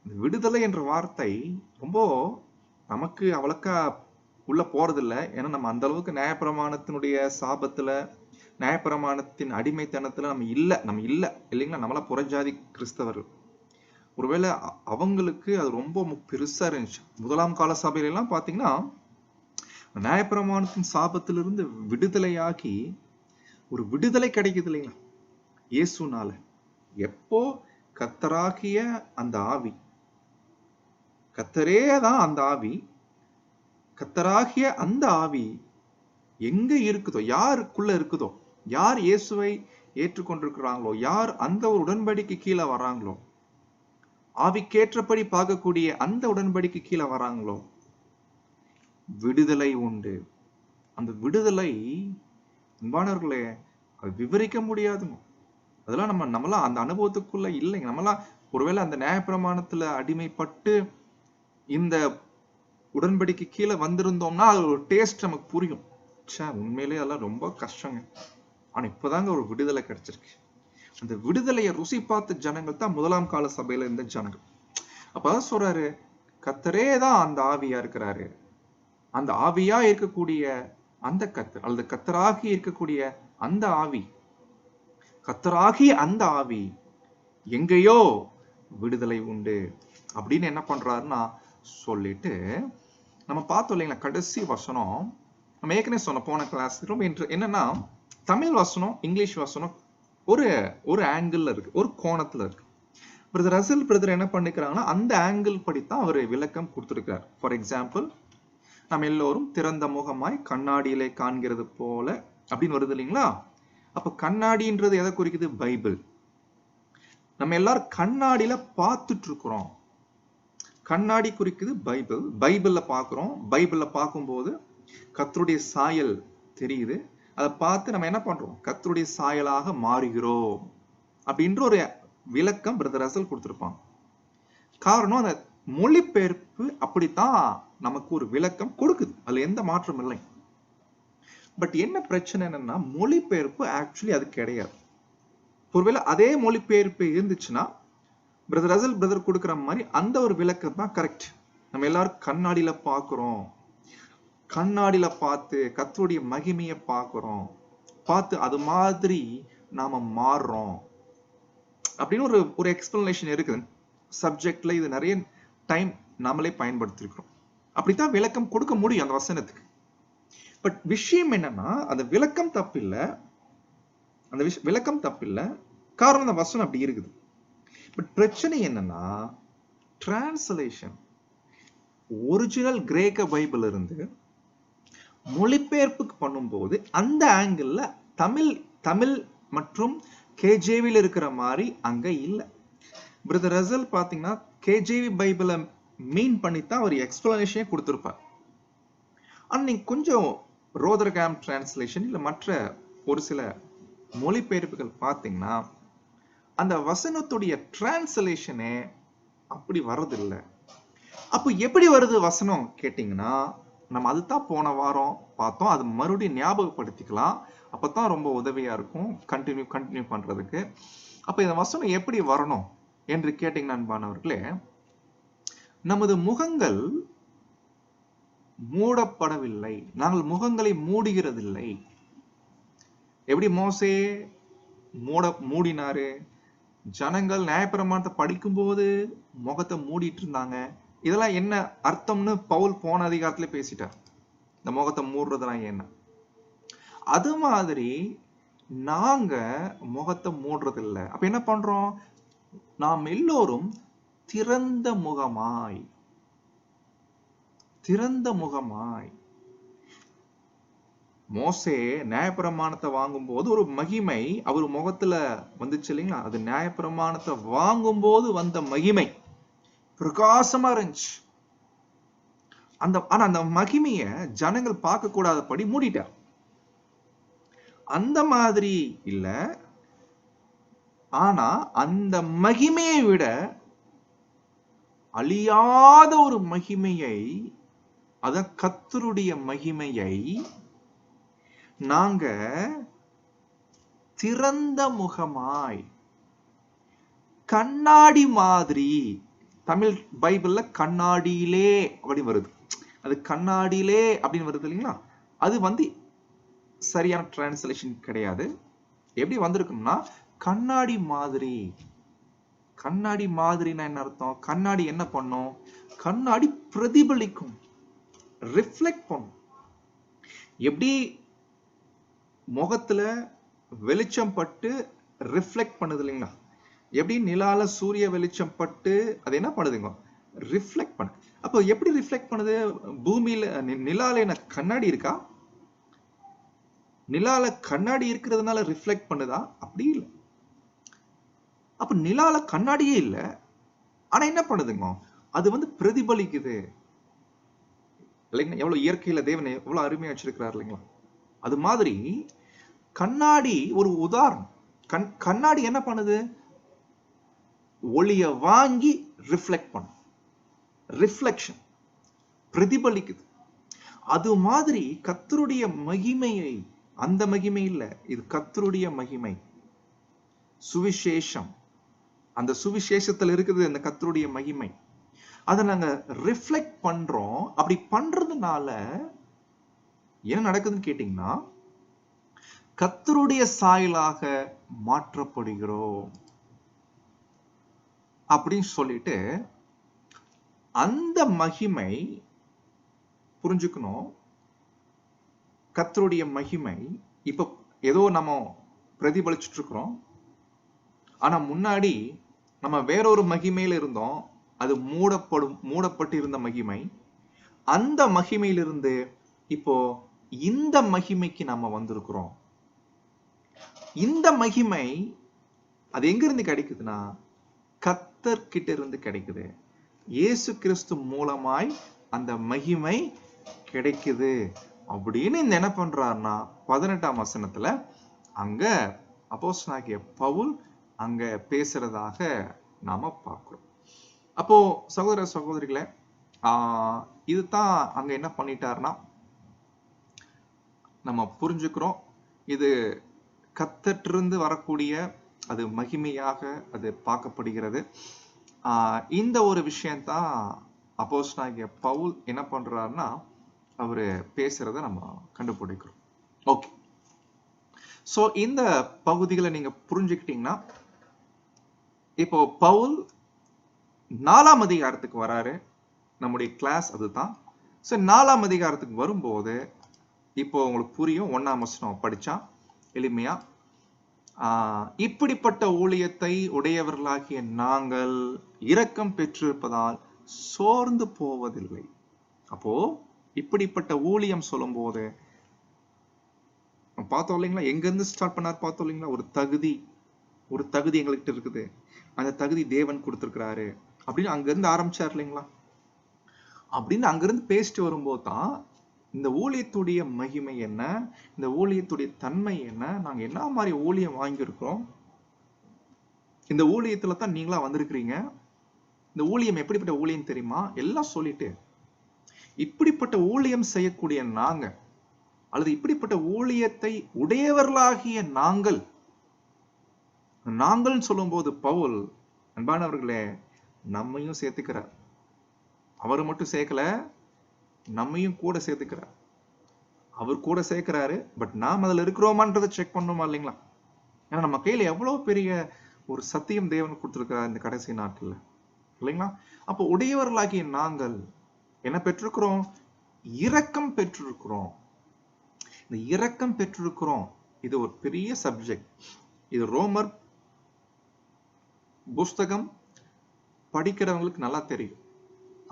விடுதலை என்ற வார்த்தை ரொம்ப நமக்கு அவ்வளோக்கா உள்ள போறதில்லை. ஏன்னா நம்ம அந்த அளவுக்கு நியாயப்பிரமாணத்தினுடைய சாபத்துல நியாயப்பிரமாணத்தின் அடிமைத்தனத்துல நம்ம இல்ல இல்லைங்களா. நம்மளா புறஜாதி கிறிஸ்தவர்கள். ஒருவேளை அவங்களுக்கு அது ரொம்ப பெருசா இருந்துச்சு. முதலாம் கால சபையில எல்லாம் பாத்தீங்கன்னா நியாயப்பிரமாணத்தின் சாபத்திலிருந்து விடுதலையாகி ஒரு விடுதலை கிடைக்குது இல்லைங்களா இயேசுனால. எப்போ கர்த்தராகிய அந்த ஆவி, கர்த்தரே தான் அந்த ஆவி, கர்த்தராகிய அந்த ஆவி எங்க இருக்குதோ, யாருக்குள்ள இருக்குதோ, யார் இயேசுவை ஏற்றுக்கொண்டிருக்கிறாங்களோ, யார் அந்த ஒரு உடன்படிக்கை கீழே வராங்களோ, ஆவிக்கேற்றபடி பார்க்கக்கூடிய அந்த உடன்படிக்கை கீழே வராங்களோ, விடுதலை உண்டு. அந்த விடுதலை அன்பானவர்களே விவரிக்க முடியாதுங்க. அதெல்லாம் நம்மளாம் அந்த அனுபவத்துக்குள்ள இல்லைங்க. நம்மளாம் ஒருவேளை அந்த நியாயப்பிரமாணத்துல அடிமைப்பட்டு இந்த உடன்படிக்கை கீழே வந்திருந்தோம்னா அது ஒரு டேஸ்ட் நமக்கு புரியும். உண்மையிலேயே அதெல்லாம் ரொம்ப கஷ்டங்க. ஆனா இப்பதாங்க ஒரு விடுதலை கிடைச்சிருக்கு. அந்த விடுதலையை ருசி பார்த்த ஜனங்கள் தான் முதலாம் கால சபையில இருந்த ஜனங்கள். அப்பதான் சொல்றாரு, கர்த்தரே தான் அந்த ஆவியா இருக்கிறாரு. அந்த ஆவியா இருக்கக்கூடிய அந்த கர்த்தர் அல்லது கர்த்தராகி இருக்கக்கூடிய அந்த ஆவி, கர்த்தராகி அந்த ஆவி எங்கேயோ விடுதலை உண்டு அப்படின்னு என்ன பண்றாருன்னா சொல்லிட்டு நம்ம பார்த்தோம் இல்லைங்களா. கடைசி வசனம் நம்ம ஏற்கனவே சொன்ன போன கிளாஸ் ரொம்ப என்னன்னா தமிழ் வசனம் இங்கிலீஷ் வசனம் ஒரு ஆங்கிள் இருக்கு, ஒரு கோணத்துல இருக்கு. பிரதர் ரசல் பிரதர் என்ன பண்ணிக்கிறாங்கன்னா அந்த ஆங்கிள் படித்தான் அவர் விளக்கம் கொடுத்திருக்கிறார். ஃபார் எக்ஸாம்பிள், நம்ம எல்லோரும் திறந்த முகமாய் கண்ணாடியிலே காண்கிறது போல அப்படின்னு வருது இல்லைங்களா. அப்ப கண்ணாடின்றது எதை குறிக்குது? பைபிள். நம்ம எல்லாரும் கண்ணாடியில பார்த்துட்டு இருக்கிறோம். கண்ணாடி குறிக்குது பைபிள். பைபிள்ல பார்க்கிறோம். பைபிள்ல பார்க்கும்போது கர்த்தருடைய சாயல் தெரியுது. அதை பார்த்து நம்ம என்ன பண்றோம்? கர்த்தருடைய சாயலாக மாறுகிறோம் அப்படின்ற ஒரு விளக்கம் பிரதர் ரசல் கொடுத்திருப்பாங்க. காரணம் அந்த மொழிபெயர்ப்பு அப்படித்தான் நமக்கு ஒரு விளக்கம் கொடுக்குது. அதுல எந்த மாற்றம் இல்லை. பட் என்ன பிரச்சனை என்னன்னா மொழிபெயர்ப்பு ஆக்சுவலி அது கிடையாது. ஒருவேளை அதே மொழிபெயர்ப்பு இருந்துச்சுன்னா பிரதர் ரசல் பிரதர் கொடுக்குற மாதிரி அந்த ஒரு விளக்கம் தான் கரெக்ட். நம்ம எல்லாரும் கண்ணாடியில பார்க்கிறோம். கண்ணாடியில பார்த்து கர்த்தருடைய மகிமையை பார்க்கிறோம். பார்த்து அது மாதிரி நாம மாறுறோம் அப்படின்னு ஒரு எக்ஸ்பிளனேஷன் இருக்குது. சப்ஜெக்ட்ல இது நிறைய டைம் நாமளே பயன்படுத்திருக்கிறோம். அப்படித்தான் விளக்கம் கொடுக்க முடியும் அந்த வசனத்துக்கு. பட் விஷயம் என்னன்னா அந்த விளக்கம் தப்பில்லை. அந்த விளக்கம் தப்பில்லை. காரணம் அந்த வசனம் அப்படி இருக்குது. பட் பிரச்சனை என்னன்னா டிரான்ஸ்லேஷன். ஒரிஜினல் கிரேக்க பைபிள் இருந்து மொழிபெயர்ப்புக்கு பண்ணும்போது அந்த ஆங்கிள் தமிழ் மற்றும் கேஜேவியில் இருக்கிற மாதிரி அங்க இல்லை. பிரதர் ரசல் பாத்தீங்கன்னா கேஜேவி பைபிளை மீன் பண்ணித்தான் ஒரு எக்ஸ்பிளனேஷனே கொடுத்திருப்பார். ஆனா நீங்க கொஞ்சம் ரோதர்காம் டிரான்ஸ்லேஷன் இல்ல மற்ற ஒரு சில மொழிபெயர்ப்புகள் பார்த்தீங்கன்னா அந்த வசனத்துடைய டிரான்ஸ்லேஷனே அப்படி வர்றதில்லை. அப்போ எப்படி வருது வசனம் கேட்டீங்கன்னா நம்ம அதுதான் போன வாரம் பார்த்தோம். அது மறுபடியும் ஞாபகப்படுத்திக்கலாம். அப்பதான் ரொம்ப உதவியா இருக்கும் கண்டினியூ பண்றதுக்கு. அப்ப இந்த வசனம் எப்படி வரணும் என்று கேட்டீங்கன்னா அன்பானவர்களே, நமது முகங்கள் மூடப்படவில்லை. நாங்கள் முகங்களை மூடுகிறதில்லை. எப்படி மோசே மூடினாரு? ஜனங்கள் நியாயப்பிரமாணத்தை படிக்கும் போது முகத்தை மூடிட்டு இருந்தாங்க. இதெல்லாம் என்ன அர்த்தம்னு பவுல் போன அதிகாரத்துல பேசிட்டார். இந்த முகத்தை மூடுறதுலாம் என்ன? அது மாதிரி நாங்க முகத்தை மூடுறது இல்லை. அப்ப என்ன பண்றோம்? நாம் எல்லோரும் திறந்த முகமாய் மோசே நியாயப்பிரமாணத்தை வாங்கும் போது ஒரு மகிமை அவர் முகத்துல வந்துச்சு இல்லைங்களா? அது நியாயப்பிரமாணத்தை வாங்கும் போது வந்த மகிமை பிரகாசமா இருந்துச்சு. ஆனா அந்த மகிமைய ஜனங்கள் பார்க்க கூடாதபடி மூடிட்டார். அந்த மாதிரி இல்ல, ஆனா அந்த மகிமையை விட அழியாத ஒரு மகிமையை, அத கர்த்தருடைய மகிமையை நாங்க திறந்த முகமாய் கண்ணாடி மாதிரி, தமிழ் பைபிள்ல கண்ணாடியிலே அப்படி வருது, அது கண்ணாடியிலே அப்படின்னு வருது இல்லைங்களா? அது சரியான டிரான்ஸ்லேஷன் கிடையாது. எப்படி வந்திருக்கும்னா கண்ணாடி மாதிரி. கண்ணாடி மாதிரினா என்ன அர்த்தம்? கண்ணாடி என்ன பண்ணும்? கண்ணாடி பிரதிபலிக்கும், ரிஃப்ளெக்ட் பண்ணும். எப்படி முகத்துல வெளிச்சம் பட்டு ரிஃப்ளெக்ட் பண்ணுது இல்லைங்களா? எப்படி நிலால சூரிய வெளிச்சம் பட்டு அது என்ன பண்ணுதுங்க? ரிஃப்ளெக்ட் பண்ணு. அப்போ எப்படி ரிஃப்ளெக்ட் பண்ணுது? பூமியில நிலால என்ன கண்ணாடி இருக்கா? நிலால கண்ணாடி இருக்கிறதுனால ரிஃப்ளெக்ட் பண்ணுதா? அப்படி இல்லை. அப்ப நிலால கண்ணாடியே இல்லை, ஆனா என்ன பண்ணுதுங்க? அது பிரதிபலிக்குது இல்லைங்களா? எவ்வளவு இயற்கையில தேவன் எவ்வளவு அருமையா வச்சிருக்கிறார் இல்லைங்களா? அது மாதிரி கண்ணாடி ஒரு உதாரணம். கண்ணாடி என்ன பண்ணுது? ஒளிய வாங்கி ரிஃப்ளெக்ட் பண்ணும், ரிஃப்ளெக்ஷன், பிரதிபலிக்குது. அது மாதிரி கர்த்தருடைய மகிமையை, அந்த மகிமை இல்ல, இது கர்த்தருடைய மகிமை, சுவிசேஷம். அந்த சுவிசேஷத்துல இருக்குது அந்த கர்த்தருடைய மகிமை. அதை நாங்க ரிஃப்ளெக்ட் பண்றோம். அப்படி பண்றதுனால என்ன நடக்குதுன்னு கேட்டீங்கன்னா, கர்த்தருடைய சாயலாக மாற்றப்படுகிறோம் அப்படின்னு சொல்லிட்டு, அந்த மகிமை புரிஞ்சுக்கணும். கர்த்தருடைய மகிமை இப்ப ஏதோ நம்ம பிரதிபலிச்சுட்டு இருக்கிறோம், ஆனா முன்னாடி நம்ம வேறொரு மகிமையில இருந்தோம். அது மூடப்பட்டு இருந்த மகிமை. அந்த மகிமையிலிருந்து இப்போ இந்த மகிமைக்கு நம்ம வந்திருக்கிறோம். இந்த மகிமை அது எங்க இருந்து கிடைக்குதுன்னா, கர்த்தர் கிட்ட இருந்து கிடைக்குது. இயேசு கிறிஸ்து மூலமாய் அந்த மகிமை கிடைக்குது அப்படின்னு என்ன பண்றாருன்னா, 18ஆம் வசனத்துல அங்க அப்போஸ்தலனாகிய பவுல் அங்க பேசுறதாக நாம பார்க்கிறோம். அப்போ சகோதர சகோதரிகளே, இதுதான் அங்க என்ன பண்ணிட்டாருன்னா நம்ம புரிஞ்சுக்கிறோம். இது கர்த்தரிலிருந்து வரக்கூடிய அது மகிமையாக அது பார்க்கப்படுகிறது. இந்த ஒரு விஷயம்தான் அப்போஸ்தலனாகிய பவுல் என்ன பண்றாருன்னா அவரு பேசுறத நம்ம கண்டுபிடிக்கிறோம். ஓகே, சோ இந்த பகுதிகளை நீங்க புரிஞ்சுக்கிட்டீங்கன்னா, இப்போ பவுல் 4ஆம் அதிகாரத்துக்கு வராரு. நம்முடைய கிளாஸ் அதுதான். சோ 4ஆம் அதிகாரத்துக்கு வரும்போது இப்போ உங்களுக்கு புரியும். 1ஆம் வசனம் படிச்சா எளிமையா, இப்படிப்பட்ட ஊழியத்தை உடையவர்களாகிய நாங்கள் இரக்கம் பெற்றிருப்பதால் சோர்ந்து போவதில்லை. அப்போ இப்படிப்பட்ட ஊழியம் சொல்லும் போது பார்த்தோம் இல்லைங்களா? எங்க இருந்து ஸ்டார்ட் பண்ணார் பார்த்தோம் இல்லைங்களா? ஒரு தகுதி எங்ககிட்ட இருக்குது, அந்த தகுதி தேவன் கொடுத்திருக்கிறாரு அப்படின்னு அங்க இருந்து ஆரம்பிச்சார் இல்லைங்களா? அப்படின்னு அங்கிருந்து பேசிட்டு வரும்போது தான் இந்த ஊழியத்துடைய மகிமை என்ன, இந்த ஊழியத்துடைய தன்மை என்ன, நாங்க என்ன மாதிரி ஊழியம் வாங்கியிருக்கிறோம், இந்த ஊழியத்துல தான் நீங்களா வந்திருக்கிறீங்க, இந்த ஊழியம் எப்படிப்பட்ட ஊழியம் தெரியுமா எல்லாம் சொல்லிட்டு, இப்படிப்பட்ட ஊழியம் செய்யக்கூடிய நாங்க, அல்லது இப்படிப்பட்ட ஊழியத்தை உடையவர்களாகிய நாங்கள் சொல்லும் போது பவுல் அன்பானவர்களே நம்மையும் சேர்த்துக்கிறார். அவரு மட்டும் சேர்க்கல, நம்மையும் கூட சேர்த்துக்கிறார். அவர் கூட சேர்க்கிறாரு, பட் நாம் அதுல இருக்கிறோமான்றதை செக் பண்ணுமா இல்லைங்களா? ஏன்னா நம்ம கையில எவ்வளவு பெரிய ஒரு சத்தியம் தேவன் கொடுத்திருக்கிறார் இந்த கடைசி நாட்கள்ல இல்லைங்களா? அப்போ உடையவர்களாகிய நாங்கள் என்ன பெற்றிருக்கிறோம்? இரக்கம் பெற்றிருக்கிறோம். இந்த இரக்கம் பெற்றிருக்கிறோம். இது ஒரு பெரிய சப்ஜெக்ட். இது ரோமர் புஸ்தகம் படிக்கிறவங்களுக்கு நல்லா தெரியும்.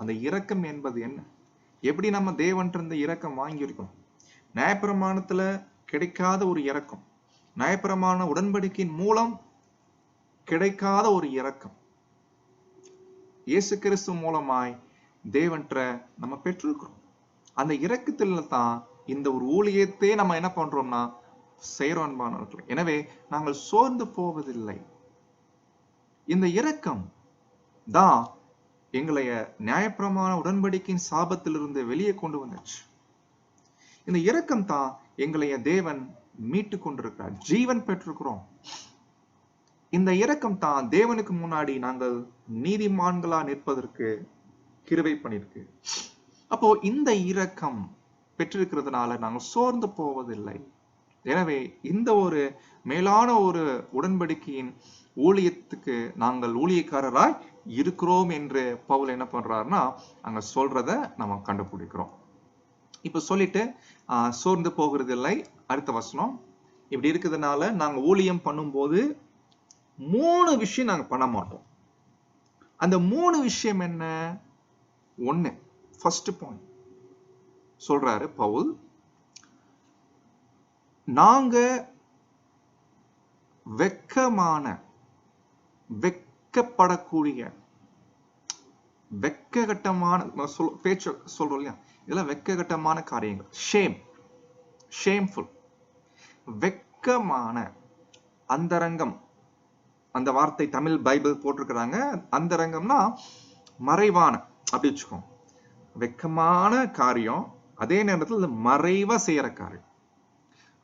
அந்த இரக்கம் என்பது என்ன, எப்படி நம்ம தேவன்கிட்ட இரக்கம் வாங்கி இருக்கணும். நியாயப்பிரமாணத்துல கிடைக்காத ஒரு இரக்கம், நியாயப்பிரமாண உடன்படிக்கையின் மூலம் கிடைக்காத ஒரு இரக்கம் இயேசு கிறிஸ்து மூலமாய் தேவன்கிட்ட நம்ம பெற்றிருக்கிறோம். அந்த இரக்கத்துல தான் இந்த ஒரு ஊழியத்தை நம்ம என்ன பண்றோம்னா செய்யறோம் அன்பானவர்களே. எனவே நாங்கள் சோர்ந்து போவதில்லை. இந்த இரக்கம் தான் எங்களைய நியாயப்பிரமாண உடன்படிக்கையின் சாபத்திலிருந்து வெளியே கொண்டு வந்துச்சு. இந்த இரக்கம் தான் எங்களைய தேவன் மீட்டு கொண்டிருக்கிறார், ஜீவன் பெற்றிருக்கிறோம். இந்த இரக்கம் தான் தேவனுக்கு முன்னாடி நாங்கள் நீதிமான்களா நிற்பதற்கு கிருபை பண்ணிருக்கு. அப்போ இந்த இரக்கம் பெற்றிருக்கிறதுனால நாங்கள் சோர்ந்து போவதில்லை. எனவே இந்த ஒரு மேலான ஒரு உடன்படிக்கையின் ஊழியத்துக்கு நாங்கள் ஊழியக்காரராய் இருக்கிறோம் என்று பவுல் என்ன பண்றாருன்னா அங்க சொல்றத நம்ம கண்டுபிடிக்கிறோம். இப்ப சொல்லிட்டு சோர்ந்து போகிறது இல்லை. அடுத்த வசனம் இப்படி இருக்கிறதுனால நாங்க ஊழியம் பண்ணும்போது 3 விஷயம் நாங்க பண்ண மாட்டோம். அந்த 3 விஷயம் என்ன? ஒண்ணு, ஃபர்ஸ்ட் பாயிண்ட் சொல்றாரு பவுல், நாங்க வெட்கப்படக்கூடிய வெட்ககட்டமான பேச்சு சொல்றோம் இல்லையா, இதெல்லாம் வெட்ககட்டமான காரியங்கள். ஷேம்ஃபுல், வெட்கமான அந்தரங்கம். அந்த வார்த்தை தமிழ் பைபிள் போட்டிருக்கிறாங்க. அந்தரங்கம்னா மறைவான, அப்படி வச்சுக்கோங்க. வெட்கமான காரியம், அதே நேரத்தில் மறைவா செய்யற காரியம்,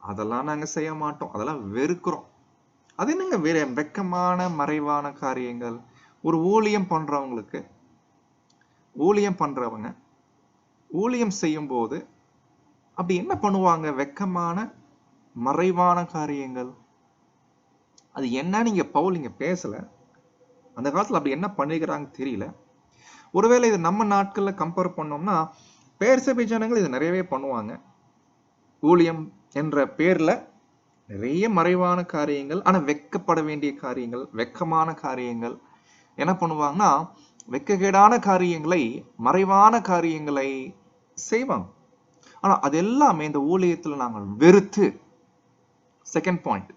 அதெல்லாம் நாங்க செய்ய மாட்டோம். அதெல்லாம் வெறுக்கிறோம். அது என்னங்க வேற வெட்கமான மறைவான காரியங்கள்? ஒரு ஊழியம் பண்றவங்க ஊழியம் செய்யும் போது அப்படி என்ன பண்ணுவாங்க? வெட்கமான மறைவான காரியங்கள் அது என்ன? நீங்க பவுல் இங்க பேசல. அந்த காலத்துல அப்படி என்ன பண்ணிக்கிறாங்க தெரியல. ஒருவேளை இது நம்ம நாட்கள்ல கம்பேர் பண்ணோம்னா பேர்சபை ஜனங்கள் இது நிறையவே பண்ணுவாங்க. ஊழியம் என்ற பேர்ல நிறைய மறைவான காரியங்கள், ஆனா வெட்கப்பட வேண்டிய காரியங்கள், வெட்கமான காரியங்கள் என்ன பண்ணுவாங்கன்னா வெட்ககேடான காரியங்களை, மறைவான காரியங்களை செய்வாங்க. ஆனா அது எல்லாமே இந்த ஊழியத்துல நாங்கள் வெறுத்து, செகண்ட் பாயிண்ட்,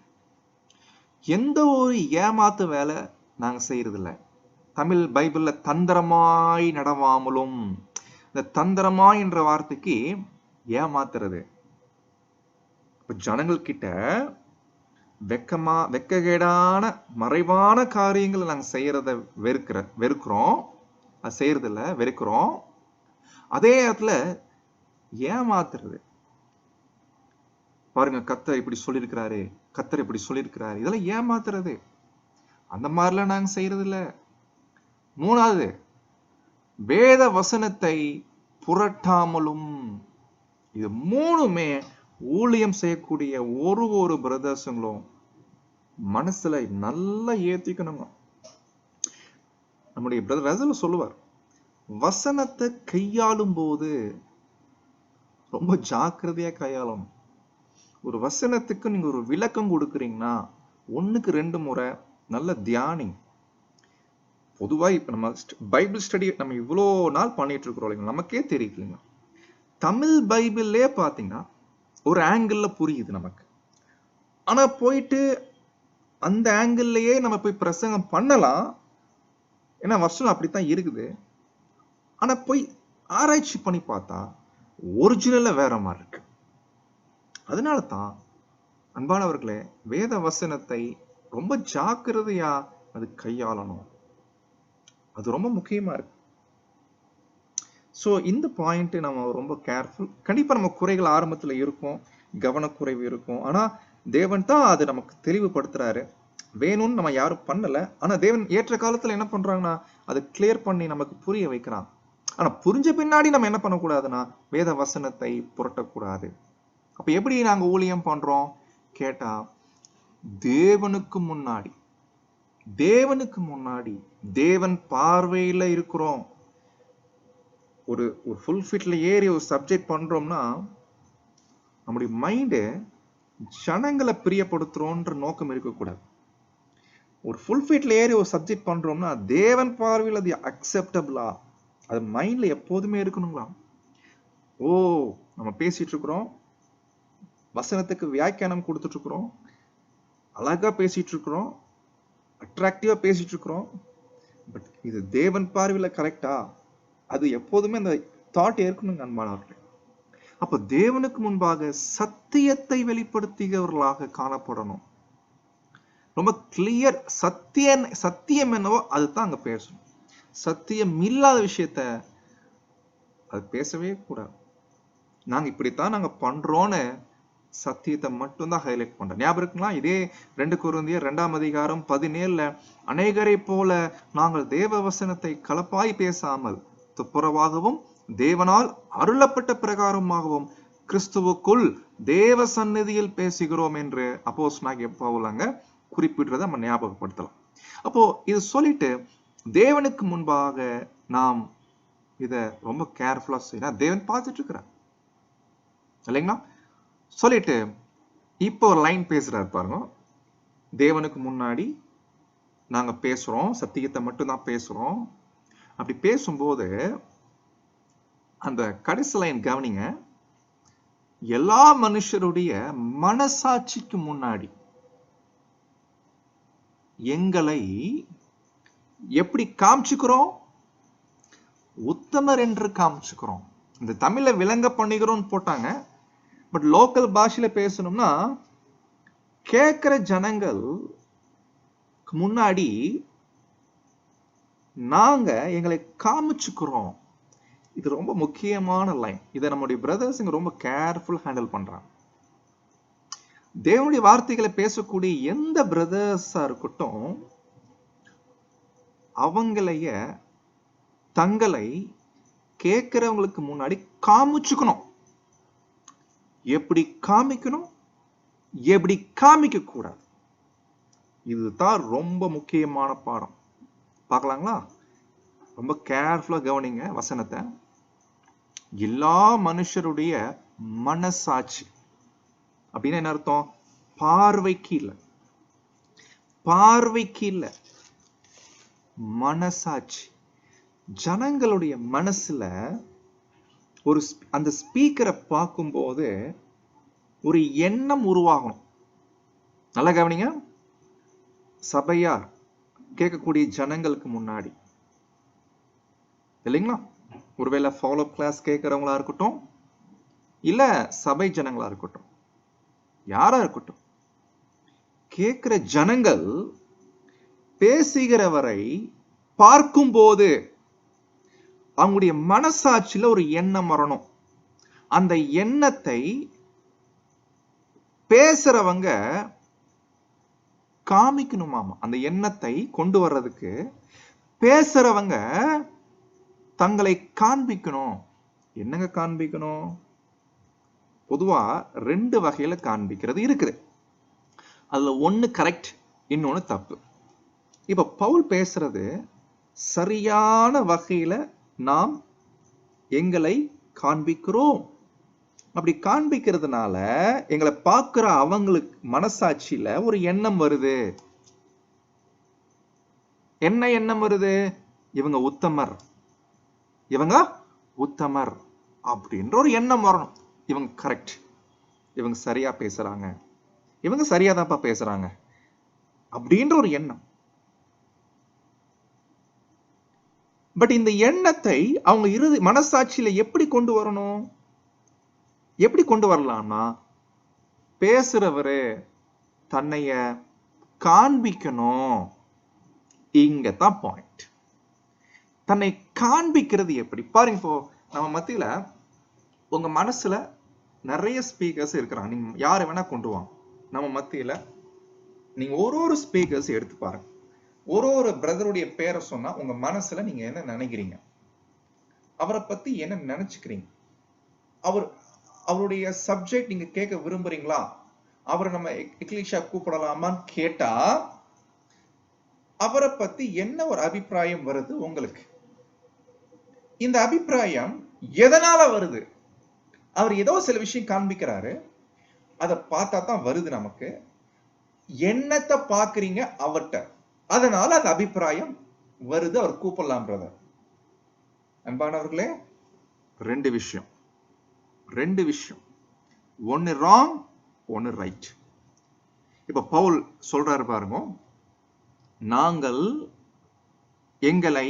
எந்த ஒரு ஏமாத்து வேலை நாங்க செய்யறது இல்லை. தமிழ் பைபிள்ல தந்திரமாய் நடவாமலும், இந்த தந்திரமாய் என்ற வார்த்தைக்கு ஏமாத்துறது. ஜனங்கள் கிட்ட வெட்ககேடான மறைவான காரியங்களை நாங்க செய்யறத வெறுக்கிறோம். அது செய்யறது இல்ல, வெறுக்கிறோம். அதே இடத்துல ஏமாத்துறது. பாருங்க, கர்த்தர் இப்படி சொல்லியிருக்கிறாரு, கர்த்தர் இப்படி சொல்லியிருக்கிறாரு, இதெல்லாம் ஏமாத்துறது. அந்த மாதிரிலாம் நாங்க செய்யறது இல்ல. மூணாவது, வேத வசனத்தை புரட்டாமலும். இது மூணுமே ஊழியம் செய்யக்கூடிய ஒரு பிரதர்ஸங்களும் மனசுல நல்லா ஏத்திக்கணுங்க. நம்முடைய பிரதர் ரசல் சொல்லுவார், வசனத்தை கையாளும் போது ரொம்ப ஜாக்கிரதையா கையாளணும். ஒரு வசனத்துக்கு நீங்க ஒரு விளக்கம் கொடுக்குறீங்கன்னா 1க்கு 2 முறை நல்ல தியானிங். பொதுவா இப்ப நம்ம பைபிள் ஸ்டடி நம்ம இவ்வளோ நாள் பண்ணிட்டு இருக்கிறோம் இல்லைங்களா, நமக்கே தெரியலீங்க. தமிழ் பைபிள்லயே பாத்தீங்கன்னா ஒரு ஆங்கிள் புரியுது நமக்கு. ஆனா போயிட்டு அந்த ஆங்கிள்லயே நம்ம போய் பிரசங்கம் பண்ணலாம், ஏன்னா வருஷம் அப்படித்தான் இருக்குது. ஆனா போய் ஆராய்ச்சி பண்ணி பார்த்தா ஒரிஜினல்ல வேற மாதிரி இருக்கு. அதனால தான் அன்பானவர்களே, வேத வசனத்தை ரொம்ப ஜாக்கிரதையா அது கையாளணும். அது ரொம்ப முக்கியமா இருக்கு. ஸோ இந்த பாயிண்ட் நம்ம ரொம்ப கேர்ஃபுல். கண்டிப்பா நம்ம குறைகள் ஆரம்பத்துல இருக்கும், கவனக்குறைவு இருக்கும். ஆனா தேவன் தான் அது நமக்கு தெளிவுபடுத்துறாரு. வேணும்னு நம்ம யாரும் பண்ணல, ஆனா தேவன் ஏற்ற காலத்துல என்ன பண்றாங்கன்னா அது கிளியர் பண்ணி நமக்கு புரிய வைக்கிறான். ஆனா புரிஞ்ச பின்னாடி நம்ம என்ன பண்ணக்கூடாதுன்னா வேத வசனத்தை புரட்டக்கூடாது. அப்ப எப்படி நாங்க ஊழியம் பண்றோம் கேட்டா, தேவனுக்கு முன்னாடி தேவன் பார்வையில இருக்கிறோம். ஒரு ஃபுல் ஃபிட்ல ஏறி ஒரு சப்ஜெக்ட் பண்றோம்னா நம்முடைய மைண்டு ஜனங்களை பிரியப்படுத்துறோன்ற நோக்கம் இருக்கக்கூடாது. ஒரு ஃபுல் ஃபீட்ல ஏறி ஒரு சப்ஜெக்ட் பண்றோம்னா தேவன் பார்வையில் அது அக்செப்டபிளா, அது மைண்ட்ல எப்போதுமே இருக்கணுங்களா. ஓ, நம்ம பேசிட்டு இருக்கிறோம், வசனத்துக்கு வியாக்கியானம் கொடுத்துட்டு இருக்கிறோம், அழகா பேசிட்டு இருக்கிறோம், அட்ராக்டிவா பேசிட்டு இருக்கிறோம், பட் இது தேவன் பார்வையில் கரெக்டா, அது எப்போதுமே அந்த தாட் இருக்கணுங்க அன்பானவர்களே. அப்ப தேவனுக்கு முன்பாக சத்தியத்தை வெளிப்படுத்தியவர்களாக காணப்படணும். ரொம்ப கிளியர். சத்தியம் என்னவோ அதுதான் அங்க பேசணும். சத்தியம் இல்லாத விஷயத்த அது பேசவே கூடாது. நாங்க இப்படித்தான் நாங்க பண்றோம்னு சத்தியத்தை மட்டும்தான் ஹைலைட் பண்றோம். ஞாபகம் இருக்குங்களா? இதே 2 கொரிந்தியர் 2ஆம் அதிகாரம் 17 அநேகரை போல நாங்கள் தேவ வசனத்தை கலப்பாய் பேசாமல் துப்புரவாகவும் தேவனால் அருளப்பட்ட பிரகாரமாகவும் கிறிஸ்துவுக்குள் தேவ சந்நிதியில் பேசுகிறோம் என்று அப்போஸ்தலனாகிய பவுல் அங்க குறிப்பிடுறத நம்ம ஞாபகப்படுத்தலாம். அப்போ இது சொல்லிட்டு தேவனுக்கு முன்பாக நாம் இத ரொம்ப கேர்ஃபுல்லா செய்யணும். தேவன் பார்த்துட்டு இருக்கிறார் இல்லைங்களா? சொல்லிட்டு இப்போ ஒரு லைன் பேசுறாரு பாருங்க. தேவனுக்கு முன்னாடி நாங்க பேசுறோம், சத்தியத்தை மட்டும்தான் பேசுறோம். அப்படி பேசும்போது அந்த கடைசி லைன் கவனிங்க. எல்லா மனுஷருடைய மனசாட்சிக்கு முன்னாடி எங்களை எப்படி காமிச்சுக்கிறோம்? உத்தமர் என்று காமிச்சுக்கிறோம். இந்த தமிழ்ல விளங்க பண்ணுகிறோம் போட்டாங்க. பட் லோக்கல் பாஷையில பேசணும்னா கேட்கிற ஜனங்கள் முன்னாடி நாங்க எங்களை காமிச்சுக்கிறோம். இது ரொம்ப முக்கியமான லைன். இதை நம்முடைய பிரதர்ஸ் ரொம்ப கேர்ஃபுல் ஹேண்டில் பண்றாங்க. தேவனுடைய வார்த்தைகளை பேசக்கூடிய எந்த பிரதர்ஸா இருக்கட்டும், அவங்களைய தங்களை கேட்கிறவங்களுக்கு முன்னாடி காமிச்சுக்கணும். எப்படி காமிக்கணும், எப்படி காமிக்க கூடாது, இதுதான் ரொம்ப முக்கியமான பாடம். பார்க்கலாங்களா? ரொம்ப கேர்ஃபுல்லா கவனிங்க வசனத்தை. எல்லா மனுஷருடைய மனசாட்சி அப்படின்னு என்ன அர்த்தம்? பார்வைக்கு இல்ல, பார்வைக்கு இல்ல, மனசாட்சி. ஜனங்களுடைய மனசுல ஒரு அந்த ஸ்பீக்கரை பார்க்கும்போது ஒரு எண்ணம் உருவாகணும். நல்லா கவனிங்க. சபையார் கேட்கக்கூடிய ஜனங்களுக்கு முன்னாடி இல்லைங்களா? ஒருவேளை ஃபாலோ கிளாஸ் கேட்கிறவங்களா இருக்கட்டும், இல்ல சபை ஜனங்களா இருக்கட்டும், யாரா இருக்கட்டும், கேட்கிற ஜனங்கள் பேசுகிறவரை பார்க்கும்போது அவங்களுடைய மனசாட்சியில ஒரு எண்ணம் வரணும். அந்த எண்ணத்தை பேசுறவங்க காமிக்கணுமாமா. அந்த எண்ணத்தை கொண்டு வர்றதுக்கு பேசுறவங்க தங்களை காண்பிக்கணும். என்னங்க காண்பிக்கணும்? பொதுவா 2 வகையில காண்பிக்கிறது இருக்குது. அதுல ஒண்ணு கரெக்ட், இன்னொன்னு தப்பு. இப்ப பவுல் பேசுறது சரியான வகையில நாம் எங்களை காண்பிக்கிறோம். அப்படி காண்பிக்கிறதுனால எங்களை பார்க்கிற அவங்களுக்கு மனசாட்சியில ஒரு எண்ணம் வருது. என்ன எண்ணம் வருது? இவங்க உத்தமர், இவங்க உத்தமர் அப்படின்ற ஒரு எண்ணம் வரணும். இவங்க கரெக்ட், இவங்க சரியா பேசுறாங்க, இவங்க சரியாதான்ப்பா பேசுறாங்க அப்படின்ற ஒரு எண்ணம். பட் இந்த எண்ணத்தை அவங்க மனசாட்சியில எப்படி கொண்டு வரணும்? எப்படி கொண்டு வரலாம்னா, பேசுறவரு தன்னைய காண்பிக்கணும். இங்கதான் பாயிண்ட். தன்னை காண்பிக்கிறது எப்படி பாருங்க. இப்போ நம்ம மத்தியில உங்க மனசுல நிறைய ஸ்பீக்கர்ஸ் இருக்கிறாங்க. நீங்க யாரை வேணா கொண்டு வாங்க. நம்ம மத்தியில நீங்க ஒரு ஸ்பீக்கர்ஸ் எடுத்து பாருங்க. ஒரு பிரதருடைய பேரை சொன்னா உங்க மனசுல நீங்க என்ன நினைக்கிறீங்க? அவரை பத்தி என்ன நினைச்சுக்கிறீங்க? அவருடைய சப்ஜெக்ட் நீங்க கேட்க விரும்புறீங்களா? அவரை நம்ம எக்லீஷா கூப்பிடலாமான்னு கேட்டா அவரை பத்தி என்ன ஒரு அபிப்பிராயம் வருது உங்களுக்கு? இந்த அபிப்பிராயம் எதனால வருது? அவர் ஏதோ சில விஷயம் காண்பிக்கிறாரு, அதை பார்த்தா தான் வருது நமக்கு. என்னத்தை பாக்குறீங்க அவர்கிட்ட, அதனால அந்த அபிப்பிராயம் வருது. அவர் கூப்பிடலாம் பிரதர். அன்பானவர்களே, ரெண்டு விஷயம், ஒன்னு ராங், ஒன்னு ரைட். இப்ப பவுல் சொல்றாரு பாருங்க, நாங்கள் எங்களை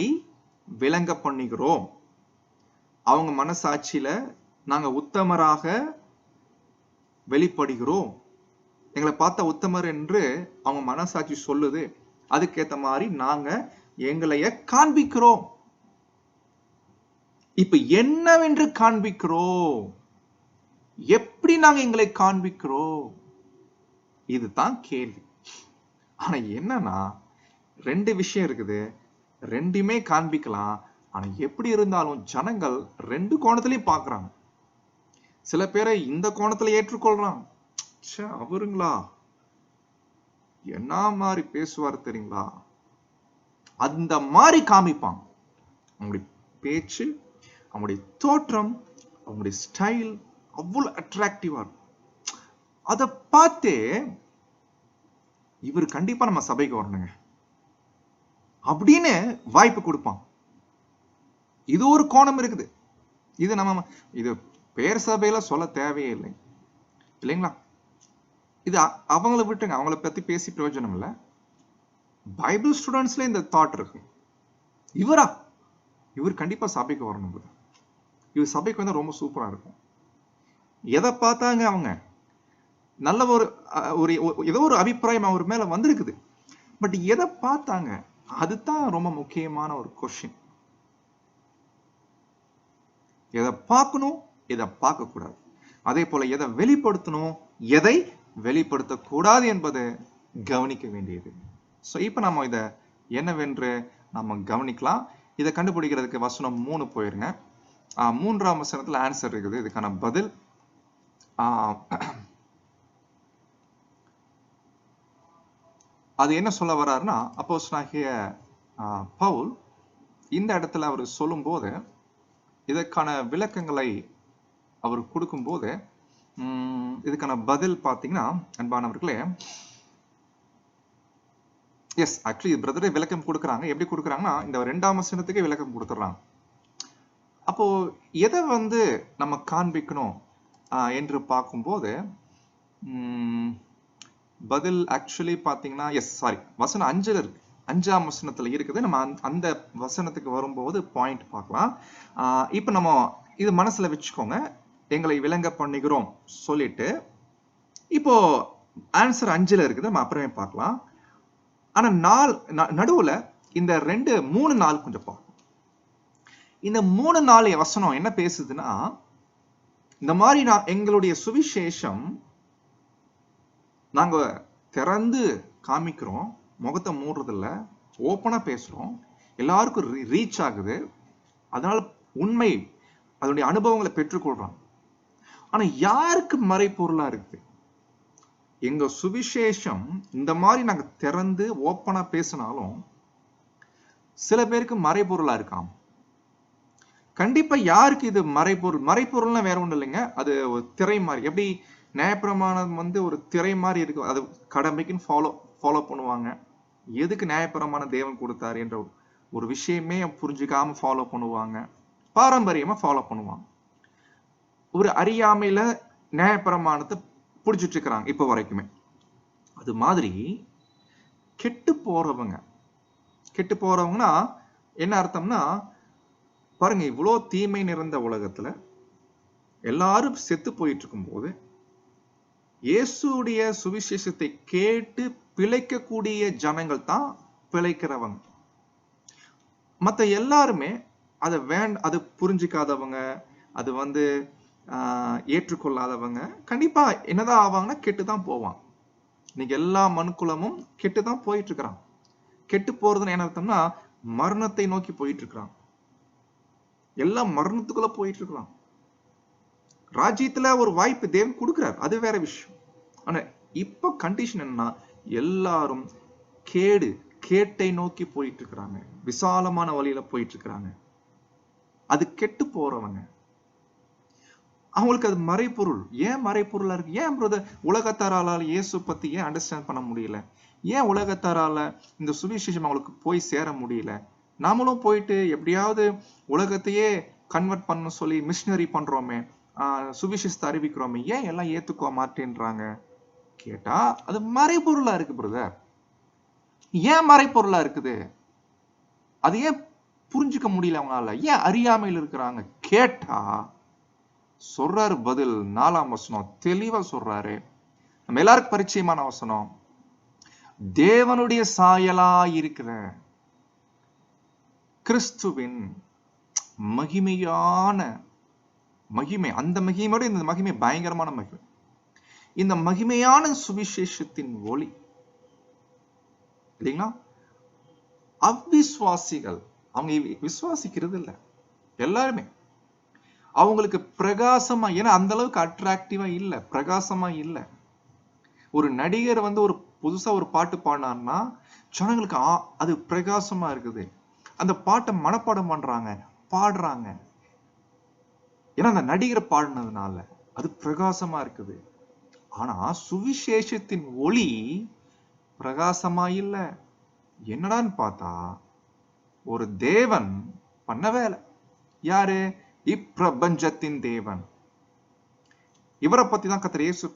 விளங்க பண்ணுகிறோம். அவங்க மனசாட்சியில நாங்க உத்தமராக வெளிப்படுகிறோம். எங்களை பார்த்த உத்தமர் என்று அவங்க மனசாட்சி சொல்லுது. அதுக்கேத்த மாதிரி நாங்க எங்களைய காண்பிக்கிறோம். இப்ப என்னவென்று காண்பிக்கிறோம், எப்படி நாங்க எங்களை காண்பிக்கிறோம், இதுதான் கேள்வி. ஆனா என்னன்னா, ரெண்டு விஷயம் இருக்குது, ரெண்டுமே காண்பிக்கலாம். ஆனா எப்படி இருந்தாலும் ஜனங்கள் ரெண்டு கோணத்திலையும் பாக்குறாங்க. சில பேரை இந்த கோணத்துல ஏற்றுக்கொள்றாங்க, அவருங்களா என்ன மாதிரி பேசுவார் தெரியுங்களா, அந்த மாதிரி காமிப்பாங்க. அவங்களுடைய பேச்சு, அவங்களுடைய தோற்றம், அவங்களுடைய ஸ்டைல் அவ்வளவு அட்ராக்டிவா இருக்கும். அதை பார்த்தே இவர் கண்டிப்பா நம்ம சபைக்கு வரணுங்க அப்படின்னு வாய்ப்பு கொடுப்பான். இது ஒரு கோணம் இருக்குது. இது பேர் சபையில சொல்ல தேவையே இல்லை இல்லைங்களா? இது அவங்கள விட்டுங்க, அவங்கள பத்தி பேசி பிரயோஜனம் இல்லை. பைபிள் ஸ்டூடெண்ட்ஸ்ல இந்த தாட் இருக்கு, இவர் கண்டிப்பா சபைக்கு வரணும், இவர் சபைக்கு வந்து ரொம்ப சூப்பரா இருக்கும். எதை பார்த்தாங்க அவங்க, நல்ல ஒரு ஏதோ ஒரு அபிப்பிராயம் அவர் மேல வந்திருக்குது. பட் எதை பார்த்தாங்க, அதுதான் ரொம்ப முக்கியமான ஒரு கொஸ்டின். எதை பார்க்கணும், எதை பார்க்க கூடாது, அதே போல எதை வெளிப்படுத்தணும், எதை வெளிப்படுத்தக்கூடாது என்பதை கவனிக்க வேண்டியது. சோ இப்ப நம்ம இதை என்னவென்று நம்ம கவனிக்கலாம். இதை கண்டுபிடிக்கிறதுக்கு வசனம் 3 போயிருங்க. 3ஆம் வசனத்துல ஆன்சர் இருக்குது, இதுக்கான பதில். அது என்ன சொல்ல வர்றாருன்னா, அப்போஸ்தலனாகிய பவுல் இந்த இடத்துல அவர் சொல்லும் போது, இதற்கான விளக்கங்களை அவர் கொடுக்கும் போது, இதுக்கான பதில் பாத்தீங்கன்னா, அன்பானவர்களே, எஸ் ஆக்சுவலி பிரதரே விளக்கம் கொடுக்குறாங்க. எப்படி கொடுக்குறாங்கன்னா, இந்த 2ஆம் வசனத்துக்கு விளக்கம் கொடுத்துறாங்க. அப்போ எதை வந்து நம்ம காண்பிக்கணும் என்று பார்க்கும்போது, பதில் ஆக்சுவலி பாத்தீங்கன்னா, வசனம் 5ல இருக்கு, 5ஆம் வசனத்துல இருக்குது. நம்ம அந்த வசனத்துக்கு வரும்போது பாயிண்ட் பார்க்கலாம். இப்ப நம்ம இது மனசுல வச்சுக்கோங்க, எங்களை விளங்க பண்ணுகிறோம் சொல்லிட்டு, இப்போ ஆன்சர் 5ல இருக்குது, நம்ம அப்புறமே பார்க்கலாம். ஆனா நடுவுல இந்த 3 நாள் கொஞ்சம் பார்ப்போம். இந்த 3 நாள் வசனம் என்ன பேசுதுன்னா, இந்த மாதிரி எங்களுடைய சுவிசேஷம் நாங்க திறந்து காமிக்கிறோம், முகத்தை மூடுறதில்ல, ஓப்பனா பேசுறோம், எல்லாருக்கும் ரீச் ஆகுது, அதனால உண்மை அதனுடைய அனுபவங்களை பெற்றுக்கொள்றோம். ஆனா யாருக்கு மறைப்பொருளா இருக்கு? எங்க சுவிசேஷம் இந்த மாதிரி நாங்க திறந்து ஓப்பனா பேசினாலும் சில பேருக்கு மறைப்பொருளா இருக்காம். கண்டிப்பா யாருக்கு இது மறைப்பொருள்னா வேற ஒண்ணும் இல்லைங்க, அது ஒரு திரை மாதிரி. எப்படி நியாயப்பிரமாணம் வந்து ஒரு திரை மாதிரி இருக்கு, அது கடமைக்குன்னு ஃபாலோ பண்ணுவாங்க. எதுக்கு நியாயப்பிரமாணம் தேவன் கொடுத்தாரு என்ற ஒரு விஷயமே புரிஞ்சுக்காம ஃபாலோ பண்ணுவாங்க, பாரம்பரியமா ஃபாலோ பண்ணுவாங்க. ஒரு அறியாமையில நியாயப்பிரமாணத்தை புடிச்சிட்டு இருக்கிறாங்க இப்ப வரைக்குமே. அது மாதிரி கெட்டு போறவங்கன்னா என்ன அர்த்தம்னா, பாருங்க, இவ்வளோ தீமை நிறைந்த உலகத்துல எல்லாரும் செத்து போயிட்டு இருக்கும் போது இயேசுடைய சுவிசேஷத்தை கேட்டு பிழைக்கக்கூடிய ஜனங்கள் தான் பிழைக்கிறவங்க. மத்த எல்லாருமே அது புரிஞ்சுக்காதவங்க, அது வந்து ஏற்றுக்கொள்ளாதவங்க கண்டிப்பா என்னதான் ஆவாங்கன்னா கெட்டுதான் போவாங்க. இன்னைக்கு எல்லா மனுக்குலமும் கெட்டுதான் போயிட்டு இருக்கிறான். கெட்டு போறதுன்னு என்ன அர்த்தம்னா, மரணத்தை நோக்கி போயிட்டு இருக்கிறான், எல்லாம் மரணத்துக்குள்ள போயிட்டு இருக்கிறான். ராஜ்யத்துல ஒரு வாய்ப்பு தேவன் கொடுக்கிறார், அது வேற விஷயம். ஆனா இப்ப கண்டிஷன் என்னன்னா, எல்லாரும் கேட்டை நோக்கி போயிட்டு இருக்கிறாங்க, விசாலமான வழியில போயிட்டு இருக்கிறாங்க. அது கெட்டு போறவங்க. அவங்களுக்கு அது மறைப்பொருள். ஏன் மறைப்பொருளா இருக்கு? ஏன் பிரதர் உலகத்தாரால இயேசு பத்தி ஏன் அண்டர்ஸ்டாண்ட் பண்ண முடியல? ஏன் உலகத்தாரால இந்த சுவிசேஷம் அவங்களுக்கு போய் சேர முடியல? நாமளும் போயிட்டு எப்படியாவது உலகத்தையே கன்வெர்ட் பண்ண சொல்லி மிஷினரி பண்றோமே, சுவிசேஷத்தை அறிவிக்கிறோமே, ஏன் எல்லாம் ஏத்துக்க மாட்டேன்றாங்க கேட்டா அது மறைப்பொருளா இருக்கு பிரதர். ஏன் மறைப்பொருளா இருக்குது? அது ஏன் புரிஞ்சுக்க முடியல அவங்களால? ஏன் அறியாமையில் இருக்கிறாங்க கேட்டா சொல்றாரு பதில். 4ஆம் வசனம் தெளிவா சொல்றாரு. நம்ம எல்லாருக்கும் பரிச்சயமான வசனம். தேவனுடைய சாயலா இருக்கிற கிறிஸ்துவின் மகிமையான மகிமை, அந்த மகிமையோட இந்த மகிமை பயங்கரமான மகிமை, இந்த மகிமையான சுவிசேஷத்தின் ஒளி இல்லைங்களா? அவ்விசுவாசிகள், அவங்க விசுவாசிக்கிறது இல்லை எல்லாருமே, அவங்களுக்கு பிரகாசமா, ஏன்னா அந்த அளவுக்கு அட்ராக்டிவா இல்ல, பிரகாசமா இல்ல. ஒரு நடிகர் ஒரு புதுசா ஒரு பாட்டு பாடினார்னா ஜனங்களுக்கு அது பிரகாசமா இருக்குது. அந்த பாட்டை மனப்பாடம் பண்றாங்க, பாடுறாங்க. ஏன்னா அந்த நடிகர் பாடினதுனால அது பிரகாசமா இருக்குது. ஆனா சுவிசேஷத்தின் ஒளி பிரகாசமா இல்ல. என்னடான்னு பார்த்தா ஒரு தேவன் பண்ண வேலை. யாரு? இப்பிரபஞ்சத்தின் தேவன். இவரை பத்தி தான் கர்த்தர் இயேசு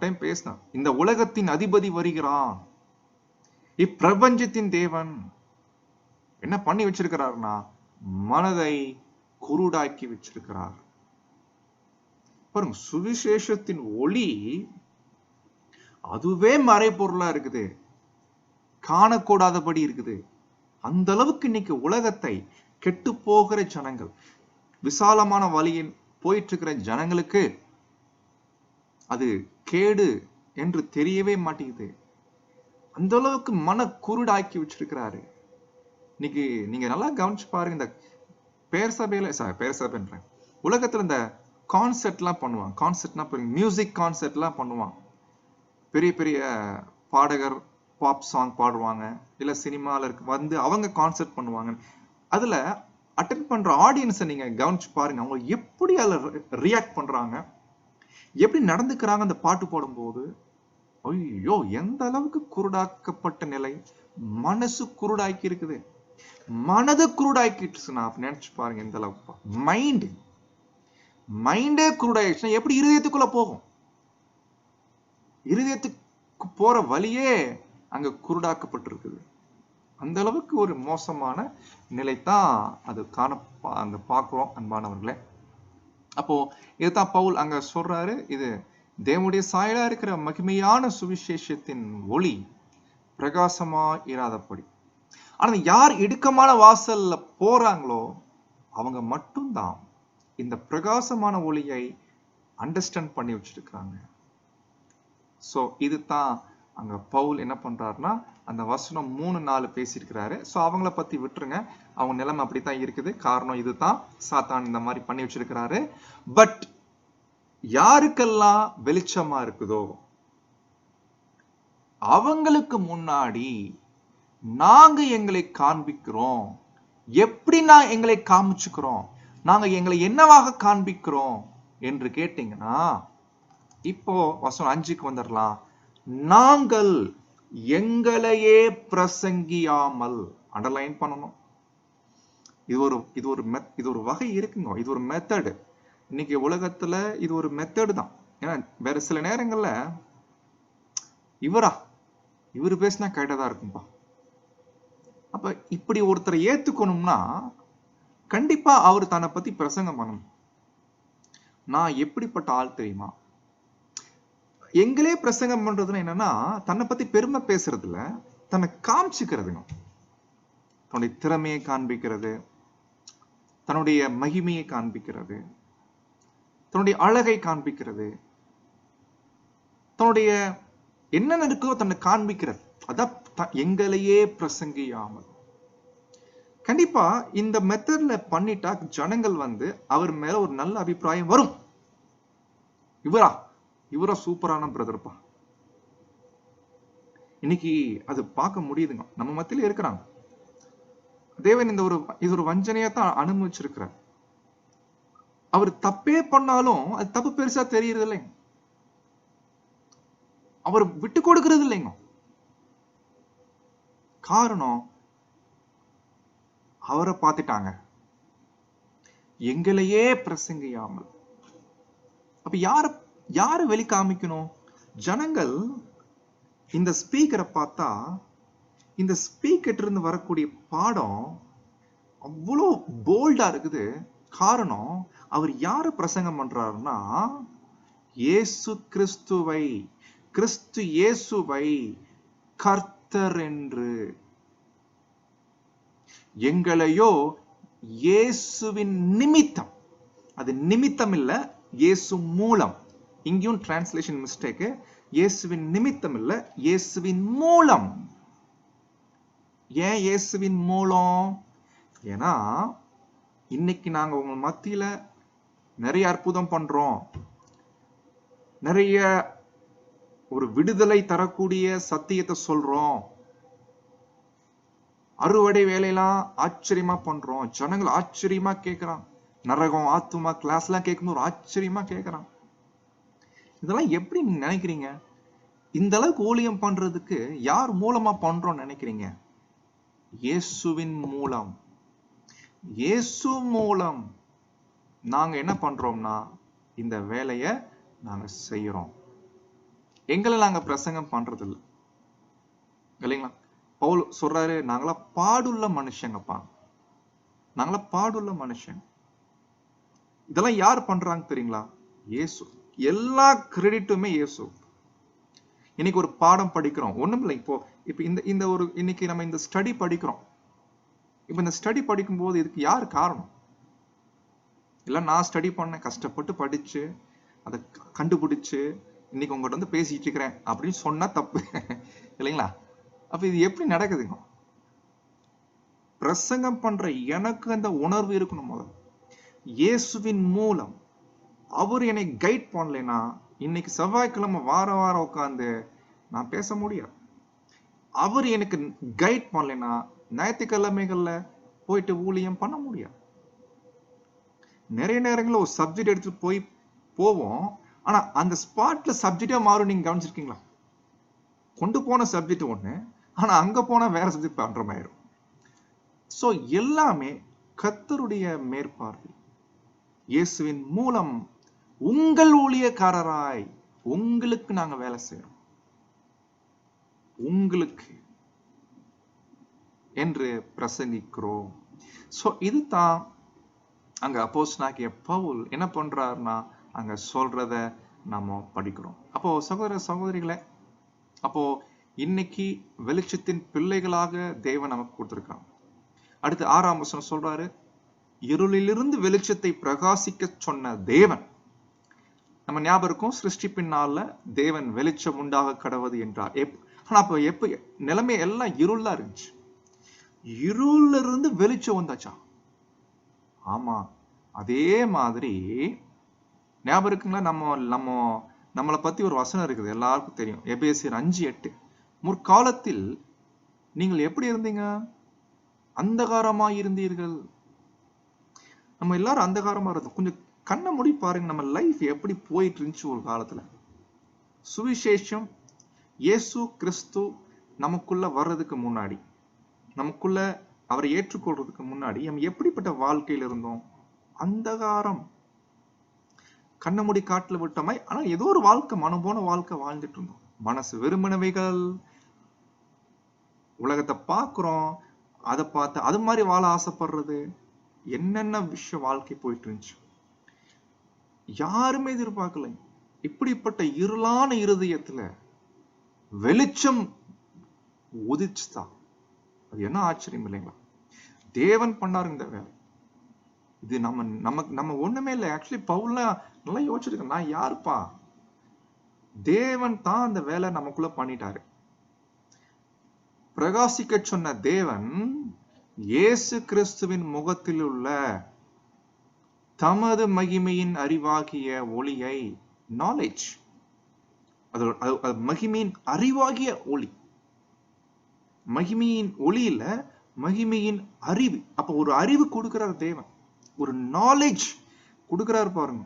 டைம் பேசினார். இந்த உலகத்தின் அதிபதி வருகிறான். இப்பிரபஞ்சத்தின் தேவன் என்ன பண்ணி வச்சிருக்கிறார்னா மனதை குருடாக்கி வச்சிருக்கிறார். பாருங்க, சுவிசேஷத்தின் ஒளி அதுவே மறைபொருளா இருக்குது, காணக்கூடாதபடி இருக்குது. அந்த அளவுக்கு இன்னைக்கு உலகத்தை கெட்டு போகிற ஜனங்கள், விசாலமான வழியில் போயிட்டு இருக்கிற ஜனங்களுக்கு அது கேடு என்று தெரியவே மாட்டேங்குது. அந்த அளவுக்கு மன குருடாக்கி வச்சிருக்கிறாரு. இன்னைக்கு நீங்க நல்லா கவனிச்சு பாருங்க. இந்த பேர் சபைன்ற உலகத்துல இந்த கான்சர்ட் எல்லாம் பண்ணுவாங்க. கான்சர்ட்னா மியூசிக் கான்சர்ட் எல்லாம் பண்ணுவாங்க. பெரிய பெரிய பாடகர் பாப் சாங் பாடுவாங்க, இல்ல சினிமால இருக்கு அவங்க கான்சர்ட் பண்ணுவாங்க. அதுல அட்டென்ட் பண்ற ஆடியன்ஸை நீங்க கவனிச்சு பாருங்க. அவங்க எப்படி அதுல ரியாக்ட் பண்றாங்க, எப்படி நடந்துக்கிறாங்க அந்த பாட்டு போடும்போது. ஐயோ, எந்த அளவுக்கு குருடாக்கப்பட்ட நிலை, மனசு குருடாக்கி இருக்குது. மனதை குருடாக்கிட்டுச்சுன்னா நினைச்சு பாருங்க எந்த அளவுக்கு. மைண்டே குருடாயிடுச்சுன்னா எப்படி இருதயத்துக்குள்ள போகும்? இருதயத்துக்கு போற வழியே அங்க குருடாக்கப்பட்டிருக்குது. அந்த அளவுக்கு ஒரு மோசமான நிலைத்தான் அது அங்க பார்க்கிறோம் அன்பானவர்களே. அப்போ இதுதான் பவுல் அங்க சொல்றாரு. இது தேவனுடைய சாயலா இருக்கிற மகிமையான சுவிசேஷத்தின் ஒளி பிரகாசமா இராதபடி. ஆனா யார் இடுக்கமான வாசல்ல போறாங்களோ அவங்க மட்டும்தான் இந்த பிரகாசமான ஒளியை அண்டர்ஸ்டாண்ட் பண்ணி வச்சிருக்காங்க. சோ இதுதான் அங்க பவுல் என்ன பண்றாருன்னா அந்த வசனம் 3-4 பேசியிருக்கிறாரு. சோ அவங்கள பத்தி விட்டுருங்க, அவங்க நிலைமை அப்படித்தான் இருக்குது. காரணம் இதுதான், சாத்தான் இந்த மாதிரி பண்ணி வச்சிருக்கிறாரு. பட் யாருக்கெல்லாம் வெளிச்சமா இருக்குதோ அவங்களுக்கு முன்னாடி நாங்க எங்களை காண்பிக்கிறோம். எப்படி நான் எங்களை காமிச்சுக்கிறோம், நாங்க எங்களை என்னவாக காண்பிக்கிறோம் என்று கேட்டீங்கன்னா, இப்போ வசனம் 5க்கு வந்துடலாம். நாங்கள் எங்களையே பிரசங்கியாமல். அண்டர்லைன் பண்ணணும். இது ஒரு வகை இருக்குங்க. இது ஒரு மெத்தடு. இன்னைக்கு உலகத்துல இது ஒரு மெத்தடு தான். ஏன்னா வேற சில நேரங்கள்ல இவரு பேசினா கரெக்டா தான் இருக்கும்பா. அப்ப இப்படி ஒருத்தரை ஏத்துக்கணும்னா கண்டிப்பா அவர் தன்னை பத்தி பிரசங்கம் பண்ணணும். நான் எப்படிப்பட்ட ஆள் தெரியுமா? எங்களே பிரசங்கம் பண்றதுன்னு என்னன்னா தன்னை பத்தி பெருமை பேசுறதுல தன்னை காமிச்சுக்கிறதுங்க. தன்னுடைய திறமையை காண்பிக்கிறது, தன்னுடைய மகிமையை காண்பிக்கிறது, தன்னுடைய அழகை காண்பிக்கிறது, தன்னுடைய என்னென்ன இருக்கோ தன்னை காண்பிக்கிறது. அதான் எங்களையே பிரசங்கியாமல். கண்டிப்பா இந்த மெத்தட்ல பண்ணிட்டா ஜனங்கள் அவர் மேல ஒரு நல்ல அபிப்பிராயம் வரும். இவரா சூப்பரான பிரதர்ப்பா. இன்னைக்கு அது பார்க்க முடியுதுங்க, நம்ம மத்தியில இருக்கிறாங்க. தேவன் இது ஒரு வஞ்சனையா தான் அனுபவிச்சிருக்கிறார். அவர் தப்பே பண்ணாலும் அது தப்பு பெருசா தெரியுறது இல்லைங்க. அவர் விட்டு கொடுக்கிறது இல்லைங்க. காரணம், அவரை பார்த்துட்டாங்க, எங்களையே பிரசங்கியாமல். அப்ப யார வெளி காமிக்கணும்? ஜனங்கள் இந்த ஸ்பீக்கரை பார்த்தா, இந்த ஸ்பீக்கர் இருந்து வரக்கூடிய பாடம் அவ்வளோ போல்டா இருக்குது. காரணம், அவர் யார பிரசங்கம் பண்றாருன்னா, இயேசு கிறிஸ்துவை, கிறிஸ்து இயேசுவை கர்த்தர் என்று. எங்களையோ இயேசுவின் நிமித்தம், அது நிமித்தம் இல்ல, இயேசு மூலம். இங்கேயும் டிரான்ஸ்லேஷன் மிஸ்டேக். இயேசுவின் நிமித்தம் இல்ல, இயேசுவின் மூலம். ஏன் இயேசுவின் மூலம்? ஏன்னா இன்னைக்கு நாங்க உங்க மத்தியில நிறைய அற்புதம் பண்றோம், நிறைய ஒரு விடுதலை தரக்கூடிய சத்தியத்தை சொல்றோம், அறுவடை வேலையெல்லாம் ஆச்சரியமா பண்றோம், ஜனங்கள் ஆச்சரியமா கேட்கிறான், நரகம் ஆத்துமா கிளாஸ் எல்லாம் கேட்கும்போது ஆச்சரியமா கேட்கிறான். இதெல்லாம் எப்படி நினைக்கிறீங்க? இந்த அளவுக்கு ஊழியம் பண்றதுக்கு யார் மூலமா பண்றோம்னு நினைக்கிறீங்க? இயேசுவின் மூலம். இயேசு மூலம் நாங்க என்ன பண்றோம்னா, இந்த வேலையை நாங்க செய்யறோம். எங்களை நாங்க பிரசங்கம் பண்றது இல்லை, இல்லைங்களா? பவுல் சொல்றாரு, நாங்களா பாடுள்ள மனுஷங்கப்பா, நாங்களா பாடுள்ள மனுஷங்க. இதெல்லாம் யார் பண்றாங்க தெரியுங்களா? இயேசு. எல்லா கிரெடிட்டுமே இயேசு. இன்னைக்கு ஒரு பாடம் படிக்கிறோம், ஒண்ணும் இல்லை. இப்போ இந்த ஒரு இன்னைக்கு நம்ம இந்த ஸ்டடி படிக்கிறோம். இப்ப இந்த ஸ்டடி படிக்கும் போது இதுக்கு யார் காரணம்? இல்ல நான் ஸ்டடி பண்ண, கஷ்டப்பட்டு படிச்சு அதை கண்டுபிடிச்சு இன்னைக்கு உங்ககிட்ட வந்து பேசிட்டு இருக்கிறேன் அப்படின்னு சொன்னா தப்பு இல்லைங்களா? அப்ப இது எப்படி நடக்குதுங்க? பிரசங்கம் பண்ற எனக்கு அந்த உணர்வு இருக்கணும். முதல் இயேசுவின் மூலம். அவர் என்னை கைட் பண்ணலைன்னா இன்னைக்கு செவ்வாய்க்கிழமை வாரம் உட்காந்து நான் பேச முடியாது. அவர் எனக்கு கைட் பண்ணலைன்னா ஞாயிற்றுக்கிழமைகள்ல போயிட்டு ஊழியம் பண்ண முடியாது. நிறைய நேரங்களில் ஒரு சப்ஜெக்ட் எடுத்துட்டு போவோம், ஆனா அந்த ஸ்பாட்ல சப்ஜெக்டா மாறும். நீங்க கவனிச்சிருக்கீங்களா? கொண்டு போன சப்ஜெக்ட் ஒண்ணு, ஆனா அங்க போனா வேற சப்ஜெக்ட் பண்ற மாதிரி. சோ எல்லாமே கர்த்தருடைய மேற்பார்வை. இயேசுவின் மூலம் உங்கள் ஊழியக்காரராய் உங்களுக்கு நாங்க வேலை செய்யறோம், உங்களுக்கு என்று பிரசங்கிக்கிறோம். சோ இதுதான் அங்க அப்போஸ்தலனாகிய பவுல் என்ன பண்றாருன்னா, அங்க சொல்றத நாம படிக்கிறோம். அப்போ சகோதர சகோதரிகளே, அப்போ இன்னைக்கு வெளிச்சத்தின் பிள்ளைகளாக தேவன் நமக்கு கொடுத்திருக்கான். அடுத்து 6ஆம் வசனம் சொல்றாரு, இருளிலிருந்து வெளிச்சத்தை பிரகாசிக்க சொன்ன தேவன். நம்ம ஞாபகம் இருக்கும், சிருஷ்டிப்பின் நாள்ல தேவன் வெளிச்சம் உண்டாக கடவது என்றார். ஆனா அப்ப எப்ப நிலைமை எல்லாம் இருளா இருந்துச்சு, இருள்ல இருந்து வெளிச்சம் வந்தாச்சா? ஆமா. அதே மாதிரி ஞாபகம் இருக்குங்களா? நம்மளை பத்தி ஒரு வசனம் இருக்குது, எல்லாருக்கும் தெரியும். எபேசியர் 5:8. முற்காலத்தில் நீங்கள் எப்படி இருந்தீங்க? அந்தகாரமா இருந்தீர்கள். நம்ம எல்லாரும் அந்தகாரமா இருந்தோம். கொஞ்சம் கண்ணை மூடி பாருங்க, நம்ம லைஃப் எப்படி போயிட்டு இருந்துச்சு ஒரு காலத்துல. சுவிசேஷம் இயேசு கிறிஸ்து நமக்குள்ள வர்றதுக்கு முன்னாடி, நமக்குள்ள அவரை ஏற்றுக்கொள்றதுக்கு முன்னாடி நம்ம எப்படிப்பட்ட வாழ்க்கையில இருந்தோம்? அந்தகாரம். கண்ண மூடி காட்டுல விட்டமாய், ஆனா ஏதோ ஒரு வாழ்க்கை, மனம் போன வாழ்க்கை வாழ்ந்துட்டு இருந்தோம். மனசு வெறுமனவைகள், உலகத்தை பார்க்கிறோம், அதை பார்த்து அது மாதிரி வாழ ஆசைப்படுறது, என்னென்ன விஷயம் வாழ்க்கை போயிட்டு இருந்துச்சு. யாருமே எதிர்பார்க்கல. இப்படிப்பட்ட இருளான இருதயத்துல வெளிச்சம் உதிச்சுதான். அது என்ன ஆச்சரியம் இல்லைங்களா? தேவன் பண்ணாரு இந்த வேலை. இது நம்ம ஒண்ணுமே இல்லை. ஆக்சுவலி பவுல்லாம் நல்லா யோசிச்சிருக்கேன், நான் யாருப்பா? தேவன் தான் அந்த வேலை நமக்குள்ள பண்ணிட்டாரு. பிரகாசிக்க சொன்ன தேவன் இயேசு கிறிஸ்துவின் முகத்தில் உள்ள தமது மகிமையின் அறிவாகிய ஒளியை, நாலேஜ், அது மகிமையின் அறிவாகிய ஒளி, மகிமையின் ஒளி இல்ல, மகிமையின் அறிவு. அப்ப ஒரு அறிவு கொடுக்கிறார் தேவன், ஒரு நாலேஜ் கொடுக்கிறாரு பாருங்க.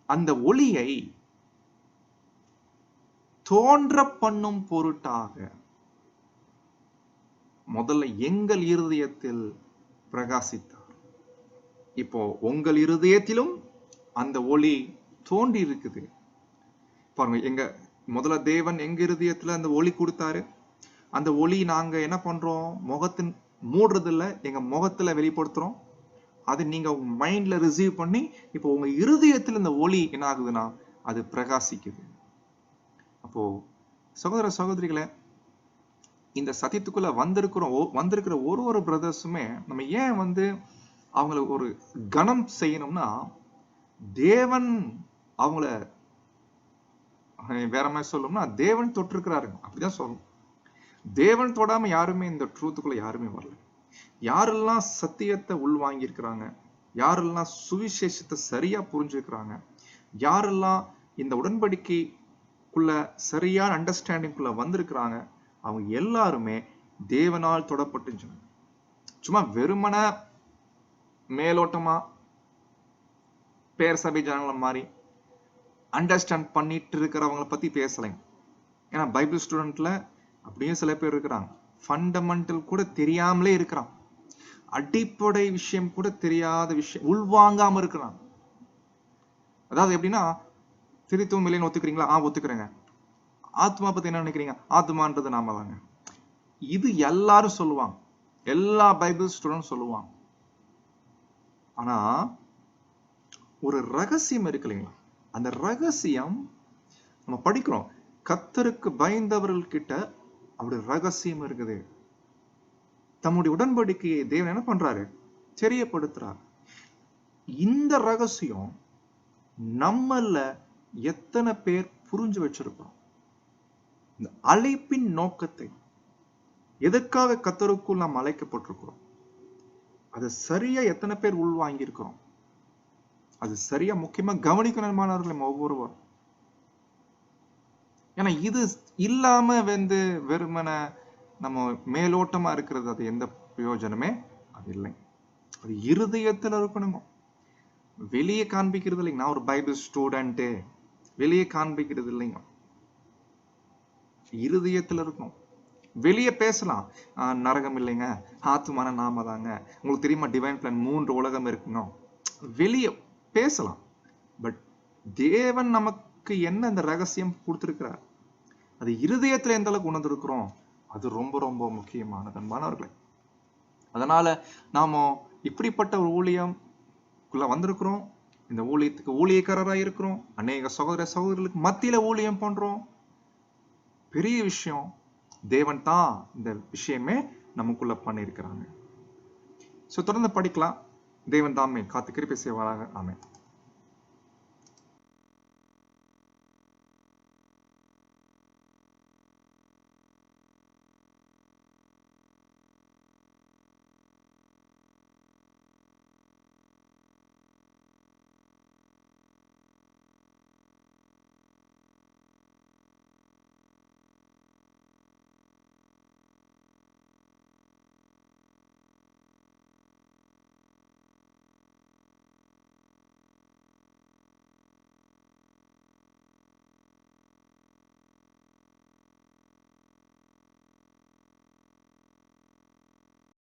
அந்த ஒளியை தோன்ற பண்ணும் பொருட்டாக முதல்ல எங்கள் இருதயத்தில் பிரகாசித்தார். இப்போ உங்கள் இருதயத்திலும் அந்த ஒளி தோன்றி இருக்குது பாருங்க. முதல்ல தேவன் எங்க இருதயத்துல அந்த ஒளி கொடுத்தாரு. அந்த ஒளி நாங்க என்ன பண்றோம், முகத்தின் மூடுறது இல்ல, எங்க முகத்துல வெளிப்படுத்துறோம். அது நீங்க உங்க மைண்ட்ல ரிசீவ் பண்ணி இப்போ உங்க இருதயத்துல இந்த ஒளி என்ன ஆகுதுன்னா அது பிரகாசிக்குது. அப்போ சகோதர சகோதரிகளை, இந்த சத்தியத்துக்குள்ள வந்திருக்கிற ஒரு பிரதர்ஸுமே நம்ம ஏன் அவங்கள ஒரு கணம் செய்யணும்னா, தேவன் அவங்கள வேற மாதிரி சொல்லணும்னா தேவன் தொட்டிருக்கிறாருங்க, அப்படிதான் சொல்லணும். தேவன் தொடாம யாருமே இந்த ட்ரூத்துக்குள்ள யாருமே வரல. யாரெல்லாம் சத்தியத்தை உள்வாங்கி இருக்கிறாங்க, யாரெல்லாம் சுவிசேஷத்தை சரியா புரிஞ்சுக்கிறாங்க, யாரெல்லாம் இந்த உடன்படிக்கைக்குள்ள சரியான அண்டர்ஸ்டாண்டிங்குள்ள வந்திருக்கிறாங்க, அவங்க எல்லாருமே தேவனால் தொடப்பட்டு சும்மா வெறுமன மேலோட்டமா பேர் சபை ஜனங்கள மாதிரி அண்டர்ஸ்டாண்ட் பண்ணிட்டு இருக்கிறவங்களை பத்தி பேசலைங்க. ஏன்னா பைபிள் ஸ்டூடெண்ட்ல அப்படியே சில பேர் இருக்கிறாங்க, ஃபண்டமெண்டல் கூட தெரியாமலே இருக்கிறான், அடிப்படை விஷயம் கூட தெரியாத விஷயம் உள்வாங்காம இருக்கிறான். அதாவது எப்படின்னா, திருத்துவம் இல்லைன்னு ஒத்துக்கிறீங்களா? ஒத்துக்கிறேங்க. ஆத்மா பத்தி என்ன நினைக்கிறீங்க? ஆத்மான்றது நாம தாங்க. இது எல்லாரும் சொல்லுவாங்க, எல்லா பைபிள் ஸ்டூடெண்ட் சொல்லுவாங்க. ஆனா ஒரு ரகசியம் இருக்கு இல்லைங்களா? அந்த ரகசியம் நம்ம படிக்கிறோம், கர்த்தருக்கு பயந்தவர்கள் கிட்ட அப்படி ரகசியம் இருக்குது. தம்முடைய உடன்படிக்கையை தேவன் என்ன பண்றாரு? தெரியப்படுத்துறார். இந்த ரகசியம் நம்மள எத்தனை பேர் புரிஞ்சு வச்சிருக்கிறோம்? இந்த அழைப்பின் நோக்கத்தை, எதற்காக கர்த்தருக்குள் நாம் அழைக்கப்பட்டிருக்கிறோம், அது சரியா எத்தனை பேர் உள்வாங்கி இருக்கிறோம்? அது சரியா முக்கியமா கவனிக்கணுமானவர்கள் நம்ம ஒவ்வொருவரும். ஏன்னா இது இல்லாம வெறுமன நம்ம மேலோட்டமா இருக்கிறது அது எந்த பிரயோஜனமே அது இல்லை. அது இருதயத்துல இருக்கணுங்க, வெளியே காண்பிக்கிறது இல்லைங்க. நான் ஒரு பைபிள் ஸ்டூடெண்ட் வெளியே காண்பிக்கிறது இல்லைங்க, இருதயத்துல இருக்கணும். வெளியே பேசலாம், நரகம் இல்லைங்க, ஆத்துமான நாம தாங்க, உங்களுக்கு தெரியுமா டிவைன் பிளான் 3 உலகம் இருக்குங்க, வெளியே பேசலாம். பட் தேவன் நமக்கு என்ன அந்த ரகசியம் கொடுத்திருக்கிறார், அது இருதயத்துல எந்த அளவுக்கு உணர்ந்திருக்கிறோம், அது ரொம்ப ரொம்ப முக்கியமானது அன்பானவர்களே. அதனால நாம இப்படிப்பட்ட ஒரு ஊழியம்குள்ள வந்திருக்கிறோம். இந்த ஊழியத்துக்கு ஊழியக்காரராக இருக்கிறோம். அநேக சகோதர சகோதரர்களுக்கு மத்தியில ஊழியம் பண்றோம். பெரிய விஷயம். தேவன் தான் இந்த விஷயமே நமக்குள்ள பண்ணியிருக்கிறாங்க. தொடர்ந்து படிக்கலாம். தேவன் தாமே காத்து கிருபை செய்வாராக. ஆமென்.